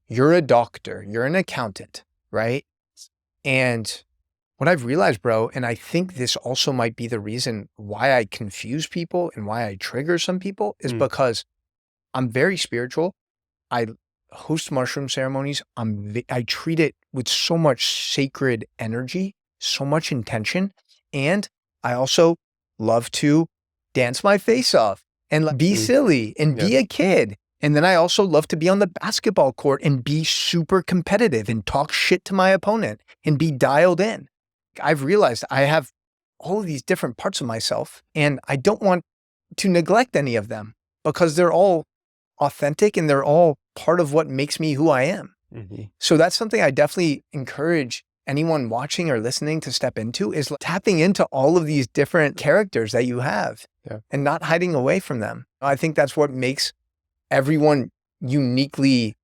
you're a doctor, you're an accountant, right? And what I've realized, bro, and I think this also might be the reason why I confuse people and why I trigger some people, is because I'm very spiritual. I host mushroom ceremonies. I treat it with so much sacred energy, so much intention. And I also love to dance my face off and be silly and be a kid. And then I also love to be on the basketball court and be super competitive and talk shit to my opponent and be dialed in. I've realized I have all of these different parts of myself, and I don't want to neglect any of them because they're all authentic and they're all part of what makes me who I am. So that's something I definitely encourage anyone watching or listening to step into, is tapping into all of these different characters that you have and not hiding away from them. I think that's what makes everyone uniquely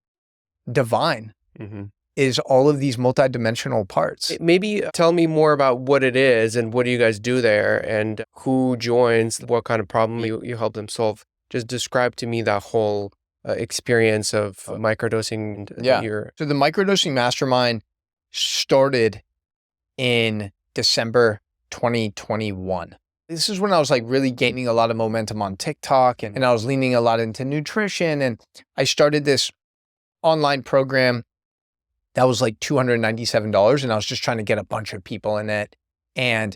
divine, is all of these multidimensional parts. Maybe tell me more about what it is and what do you guys do there and who joins, what kind of problem you help them solve. Just describe to me that whole experience of microdosing. So the Microdosing Mastermind started in December 2021. This is when I was like really gaining a lot of momentum on TikTok, and I was leaning a lot into nutrition, and I started this online program that was like $297, and I was just trying to get a bunch of people in it, and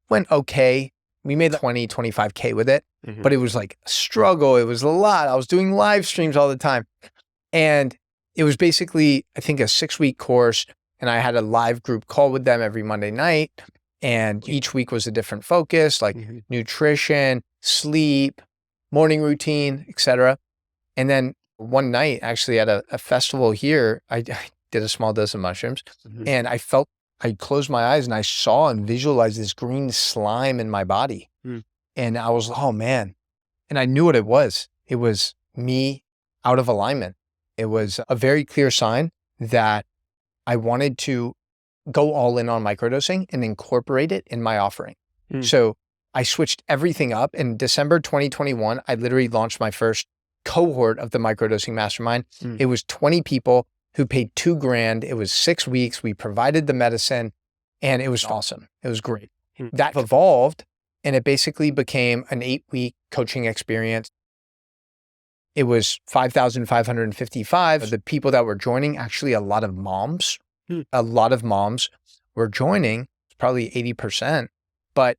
went okay. We made 25K with it, but it was like a struggle. It was a lot. I was doing live streams all the time, and it was basically, I think, a 6-week course, and I had a live group call with them every Monday night. And each week was a different focus, like nutrition, sleep, morning routine, etc. And then one night, actually at a festival here, I did a small dose of mushrooms, and I closed my eyes and I saw and visualized this green slime in my body. And I was, oh man. And I knew what it was. It was me out of alignment. It was a very clear sign that I wanted to go all in on microdosing and incorporate it in my offering. So I switched everything up. In December 2021, I literally launched my first cohort of the Microdosing Mastermind. It was 20 people who paid $2,000. It was 6 weeks. We provided the medicine, and it was awesome. It was great. That evolved, and it basically became an 8-week coaching experience. It was 5,555. The people that were joining, actually a lot of moms. A lot of moms were joining, probably 80%, but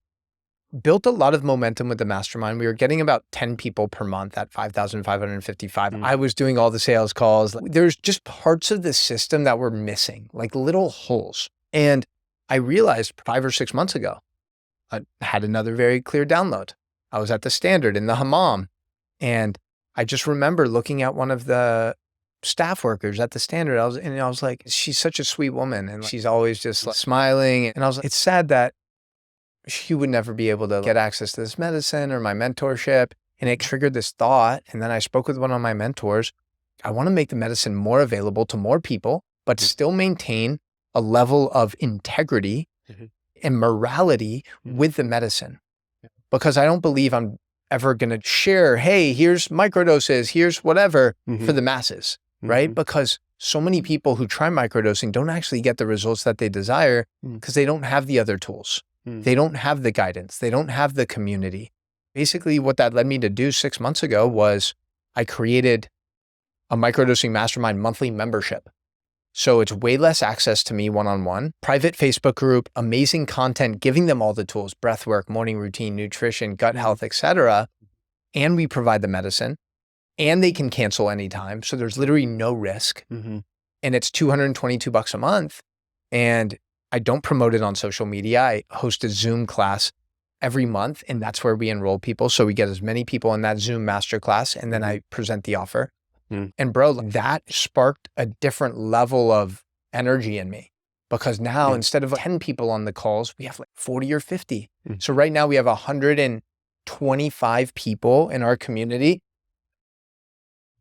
built a lot of momentum with the mastermind. We were getting about 10 people per month at 5,555. I was doing all the sales calls. There's just parts of the system that were missing, like little holes. And I realized 5 or 6 months ago, I had another very clear download. I was at the Standard in the hammam, and I just remember looking at one of the staff workers at the Standard. I was like, she's such a sweet woman, and she's always just like smiling. And I was like, it's sad that she would never be able to get access to this medicine or my mentorship. And it triggered this thought. And then I spoke with one of my mentors. I want to make the medicine more available to more people, but still maintain a level of integrity and morality with the medicine. Because I don't believe I'm ever going to share, hey, here's microdoses, here's whatever for the masses. Right? Because so many people who try microdosing don't actually get the results that they desire because they don't have the other tools. They don't have the guidance. They don't have the community. Basically, what that led me to do 6 months ago was I created a Microdosing Mastermind monthly membership. So it's way less access to me one-on-one, private Facebook group, amazing content, giving them all the tools, breath work, morning routine, nutrition, gut health, etc. And we provide the medicine. And they can cancel anytime. So there's literally no risk. And it's $222 a month. And I don't promote it on social media. I host a Zoom class every month, and that's where we enroll people. So we get as many people in that Zoom masterclass, and then I present the offer. And bro, that sparked a different level of energy in me, because now instead of 10 people on the calls, we have like 40 or 50. So right now we have 125 people in our community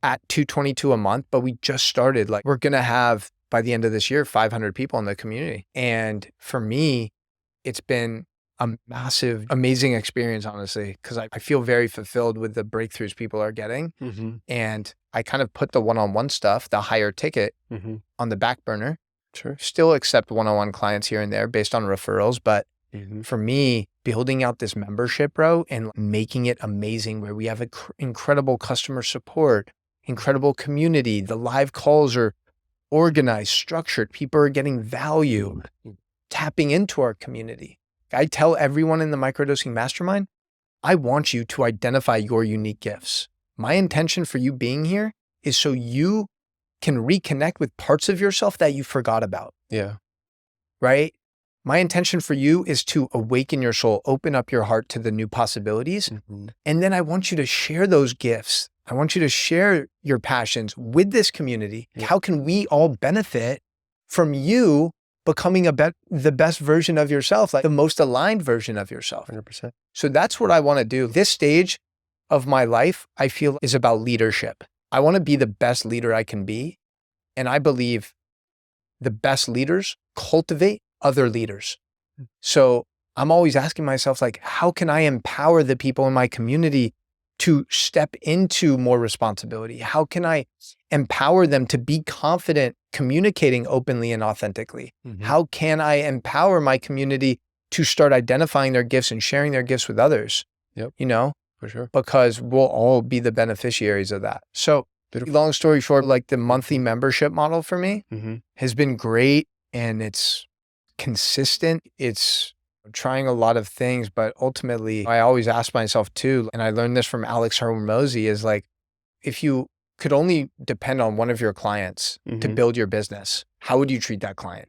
at $222 a month, but we just started. Like, we're going to have, by the end of this year, 500 people in the community. And for me, it's been a massive, amazing experience, honestly, because I feel very fulfilled with the breakthroughs people are getting. And I kind of put the one-on-one stuff, the higher ticket, on the back burner. Sure. Still accept one-on-one clients here and there based on referrals. But for me, building out this membership, bro, and making it amazing where we have incredible customer support, incredible community, the live calls are organized, structured, people are getting value, tapping into our community. I tell everyone in the Microdosing Mastermind, I want you to identify your unique gifts. My intention for you being here is so you can reconnect with parts of yourself that you forgot about. Yeah. Right? My intention for you is to awaken your soul, open up your heart to the new possibilities. And then I want you to share those gifts. I want you to share your passions with this community. How can we all benefit from you becoming the best version of yourself, like the most aligned version of yourself? 100%. So that's what I want to do. This stage of my life, I feel, is about leadership. I want to be the best leader I can be. And I believe the best leaders cultivate other leaders. So I'm always asking myself, like, how can I empower the people in my community to step into more responsibility? How can I empower them to be confident communicating openly and authentically? How can I empower my community to start identifying their gifts and sharing their gifts with others? You know, for sure. Because we'll all be the beneficiaries of that. So long story short, like the monthly membership model for me has been great, and it's consistent. It's trying a lot of things, but ultimately I always ask myself too, and I learned this from Alex Hormozy, is like, if you could only depend on one of your clients to build your business, how would you treat that client?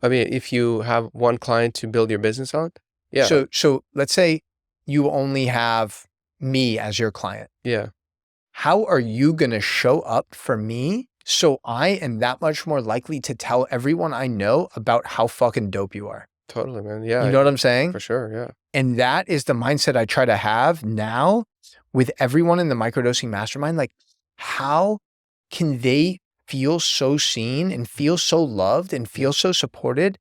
I mean, if you have one client to build your business on? Yeah. So let's say you only have me as your client. Yeah. How are you going to show up for me so I am that much more likely to tell everyone I know about how fucking dope you are? Totally, man. Yeah. You know what I'm saying? For sure. Yeah. And that is the mindset I try to have now with everyone in the Microdosing Mastermind. Like, how can they feel so seen and feel so loved and feel so supported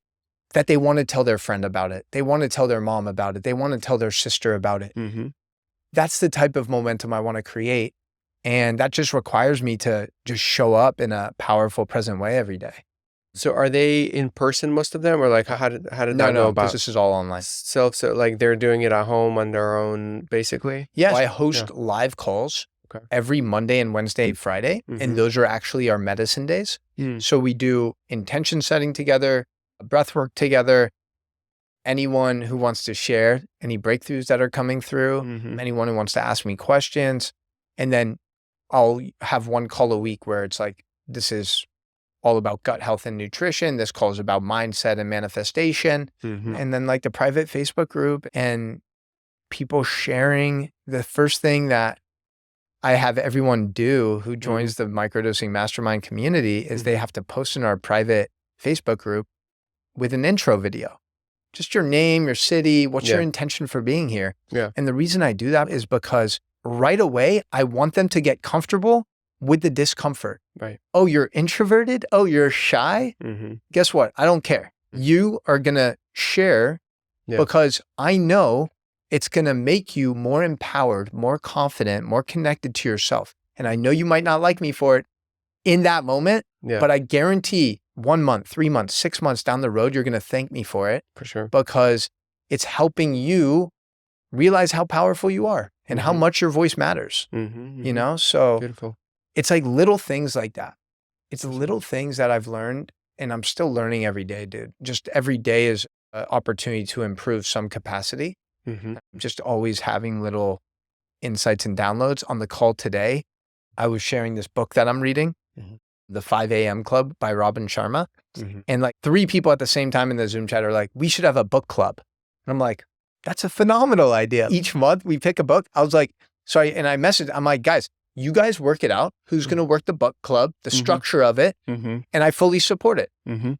that they want to tell their friend about it? They want to tell their mom about it. They want to tell their sister about it. That's the type of momentum I want to create. And that just requires me to just show up in a powerful, present way every day. So are they in person, most of them, or like how did that go about? This is all online. So like they're doing it at home on their own, basically? Yes. I host live calls every Monday and Wednesday, Friday, and those are actually our medicine days. So we do intention setting together, breath work together. Anyone who wants to share any breakthroughs that are coming through, anyone who wants to ask me questions, and then I'll have one call a week where it's like, this is all about gut health and nutrition. This call is about mindset and manifestation. And then like the private Facebook group and people sharing. The first thing that I have everyone do who joins the Microdosing Mastermind community is they have to post in our private Facebook group with an intro video. Just your name, your city, what's your intention for being here? And the reason I do that is because right away, I want them to get comfortable with the discomfort. Right. Oh, you're introverted? Oh, you're shy? Guess what? I don't care. You are going to share because I know it's going to make you more empowered, more confident, more connected to yourself. And I know you might not like me for it in that moment, but I guarantee 1 month, 3 months, 6 months down the road, you're going to thank me for it. For sure. Because it's helping you realize how powerful you are and how much your voice matters. You know? So beautiful. It's like little things like that. It's little things that I've learned, and I'm still learning every day, dude. Just every day is an opportunity to improve some capacity. Just always having little insights and downloads. On the call today, I was sharing this book that I'm reading, The 5 a.m. Club by Robin Sharma. And like 3 people at the same time in the Zoom chat are like, we should have a book club. And I'm like, that's a phenomenal idea. Each month we pick a book. I was like, sorry. And I messaged, I'm like, guys, you guys work it out. Who's going to work the book club, the structure of it. And I fully support it.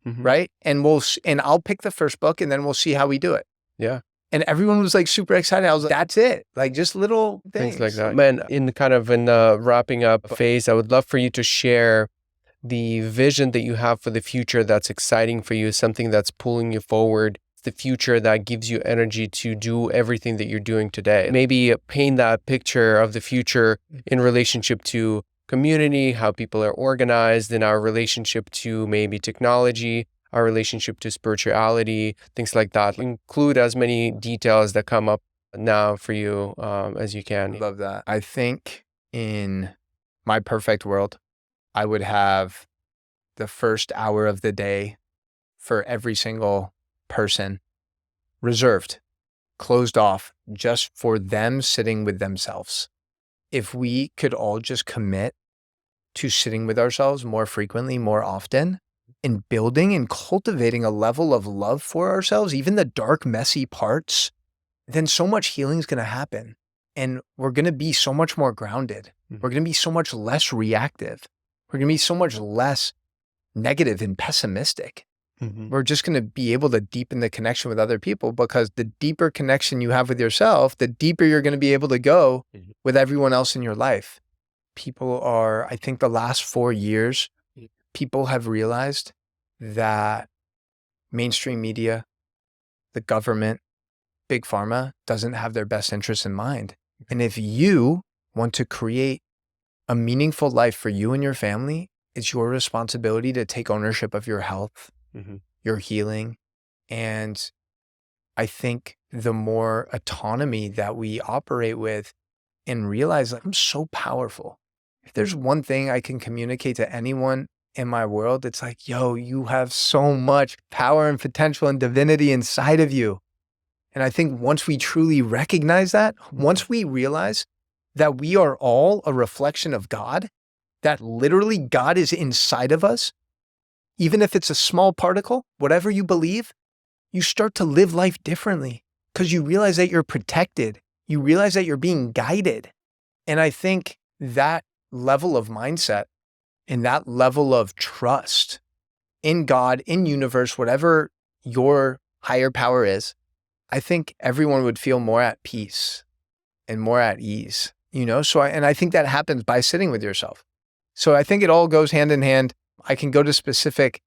Right. And I'll pick the first book and then we'll see how we do it. Yeah. And everyone was like super excited. I was like, that's it. Like just little things like that. Man, in the wrapping up phase, I would love for you to share the vision that you have for the future that's exciting for you, something that's pulling you forward the future that gives you energy to do everything that you're doing today. Maybe paint that picture of the future in relationship to community, how people are organized, in our relationship to maybe technology, our relationship to spirituality, things like that. Include as many details that come up now for you as you can. Love that. I think in my perfect world, I would have the first hour of the day for every single person reserved, closed off, just for them sitting with themselves. If we could all just commit to sitting with ourselves more frequently, more often, and building and cultivating a level of love for ourselves, even the dark, messy parts, then so much healing is going to happen. And we're going to be so much more grounded. We're going to be so much less reactive. We're going to be so much less negative and pessimistic. We're just going to be able to deepen the connection with other people, because the deeper connection you have with yourself, the deeper you're going to be able to go with everyone else in your life. People are, I think the last 4 years, people have realized that mainstream media, the government, big pharma doesn't have their best interests in mind. And if you want to create a meaningful life for you and your family, it's your responsibility to take ownership of your health, your healing. And I think the more autonomy that we operate with and realize, like, I'm so powerful. If there's one thing I can communicate to anyone in my world, it's like, yo, you have so much power and potential and divinity inside of you. And I think once we truly recognize that, once we realize that we are all a reflection of God, that literally God is inside of us, even if it's a small particle, whatever you believe, you start to live life differently because you realize that you're protected. You realize that you're being guided. And I think that level of mindset and that level of trust in God, in universe, whatever your higher power is, I think everyone would feel more at peace and more at ease, you know? So I think that happens by sitting with yourself. So I think it all goes hand in hand. I can go to specific,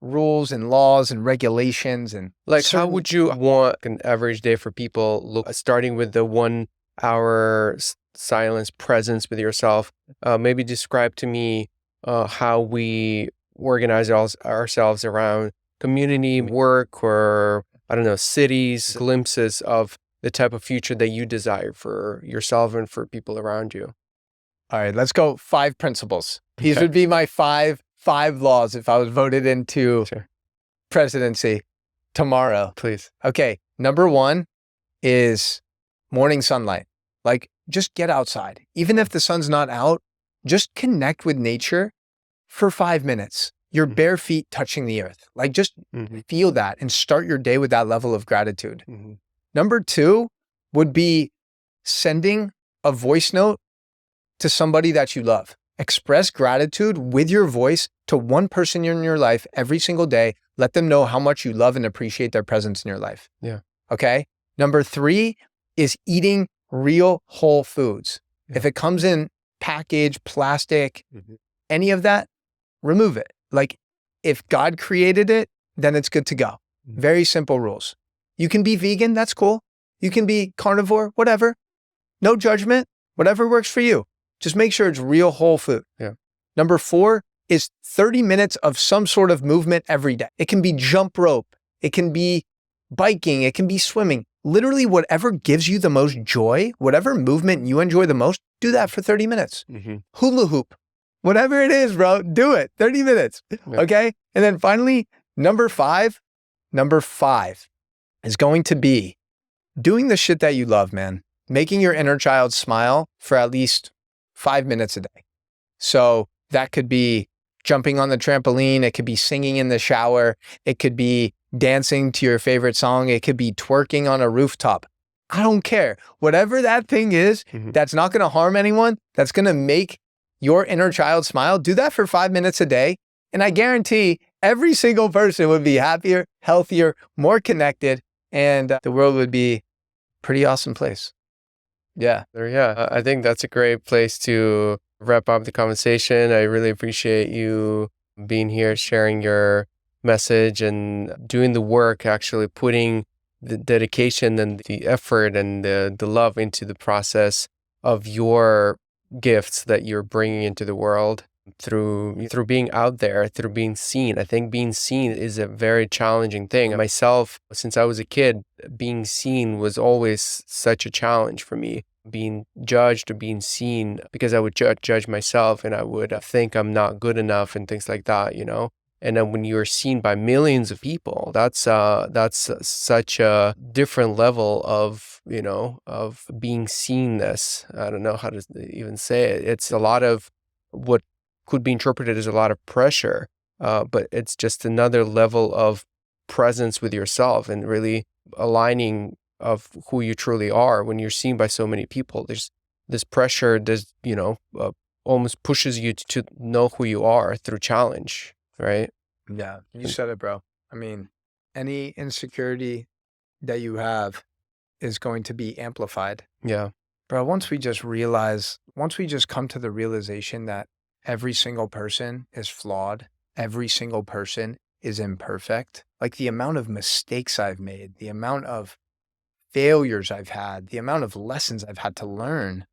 rules and laws and regulations and how would you want an average day for people look, starting with the 1 hour silence presence with yourself? Maybe describe to me how we organize ourselves around community work, or I don't know, cities, glimpses of the type of future that you desire for yourself and for people around you. All right, let's go 5 principles. These would be my five laws if I was voted into presidency tomorrow. Please. Okay, number 1 is morning sunlight. Like, just get outside. Even if the sun's not out, just connect with nature for 5 minutes. Your bare feet touching the earth. Like, just feel that and start your day with that level of gratitude. Number 2 would be sending a voice note to somebody that you love. Express gratitude with your voice to one person in your life every single day. Let them know how much you love and appreciate their presence in your life. Yeah. Okay. Number 3 is eating real whole foods. Yeah. If it comes in packaged, plastic, any of that, remove it. Like, if God created it, then it's good to go. Very simple rules. You can be vegan, that's cool. You can be carnivore, whatever. No judgment, whatever works for you. Just make sure it's real whole food. Yeah. Number 4 is 30 minutes of some sort of movement every day. It can be jump rope. It can be biking. It can be swimming. Literally whatever gives you the most joy, whatever movement you enjoy the most, do that for 30 minutes. Hula hoop. Whatever it is, bro, do it. 30 minutes. Yeah. Okay? And then finally, number 5 is going to be doing the shit that you love, man. Making your inner child smile for at least 5 minutes a day. So that could be jumping on the trampoline. It could be singing in the shower. It could be dancing to your favorite song. It could be twerking on a rooftop. I don't care. Whatever that thing is, that's not going to harm anyone, that's going to make your inner child smile, do that for 5 minutes a day. And I guarantee every single person would be happier, healthier, more connected, and the world would be a pretty awesome place. Yeah. I think that's a great place to wrap up the conversation. I really appreciate you being here, sharing your message and doing the work, actually putting the dedication and the effort and the love into the process of your gifts that you're bringing into the world through being out there, through being seen. I think being seen is a very challenging thing. Myself, since I was a kid, being seen was always such a challenge for me. Being judged or being seen, because I would judge myself and I would think I'm not good enough and things like that, you know? And then when you're seen by millions of people, that's such a different level of, you know, of being seenness. I don't know how to even say it. It's a lot of what could be interpreted as a lot of pressure, but it's just another level of presence with yourself and really aligning of who you truly are. When you're seen by so many people, there's this pressure, there's, you know, almost pushes you to know who you are through challenge, right? Yeah, you said it, bro. I mean, any insecurity that you have is going to be amplified. Yeah. Bro, once we just come to the realization that every single person is flawed, every single person is imperfect, like the amount of mistakes I've made, the amount of failures I've had, the amount of lessons I've had to learn.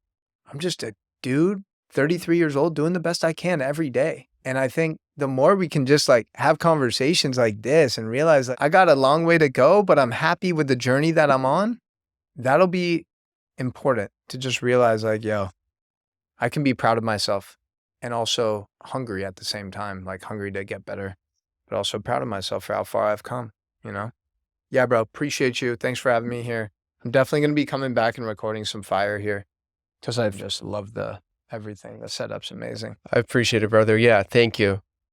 I'm just a dude, 33 years old, doing the best I can every day. And I think the more we can just like have conversations like this and realize that I got a long way to go, but I'm happy with the journey that I'm on, that'll be important to just realize like, yo, I can be proud of myself and also hungry at the same time, like hungry to get better, but also proud of myself for how far I've come, you know? Yeah, bro, appreciate you. Thanks for having me here. I'm definitely going to be coming back and recording some fire here because I've just loved everything. The setup's amazing. I appreciate it, brother. Yeah, thank you.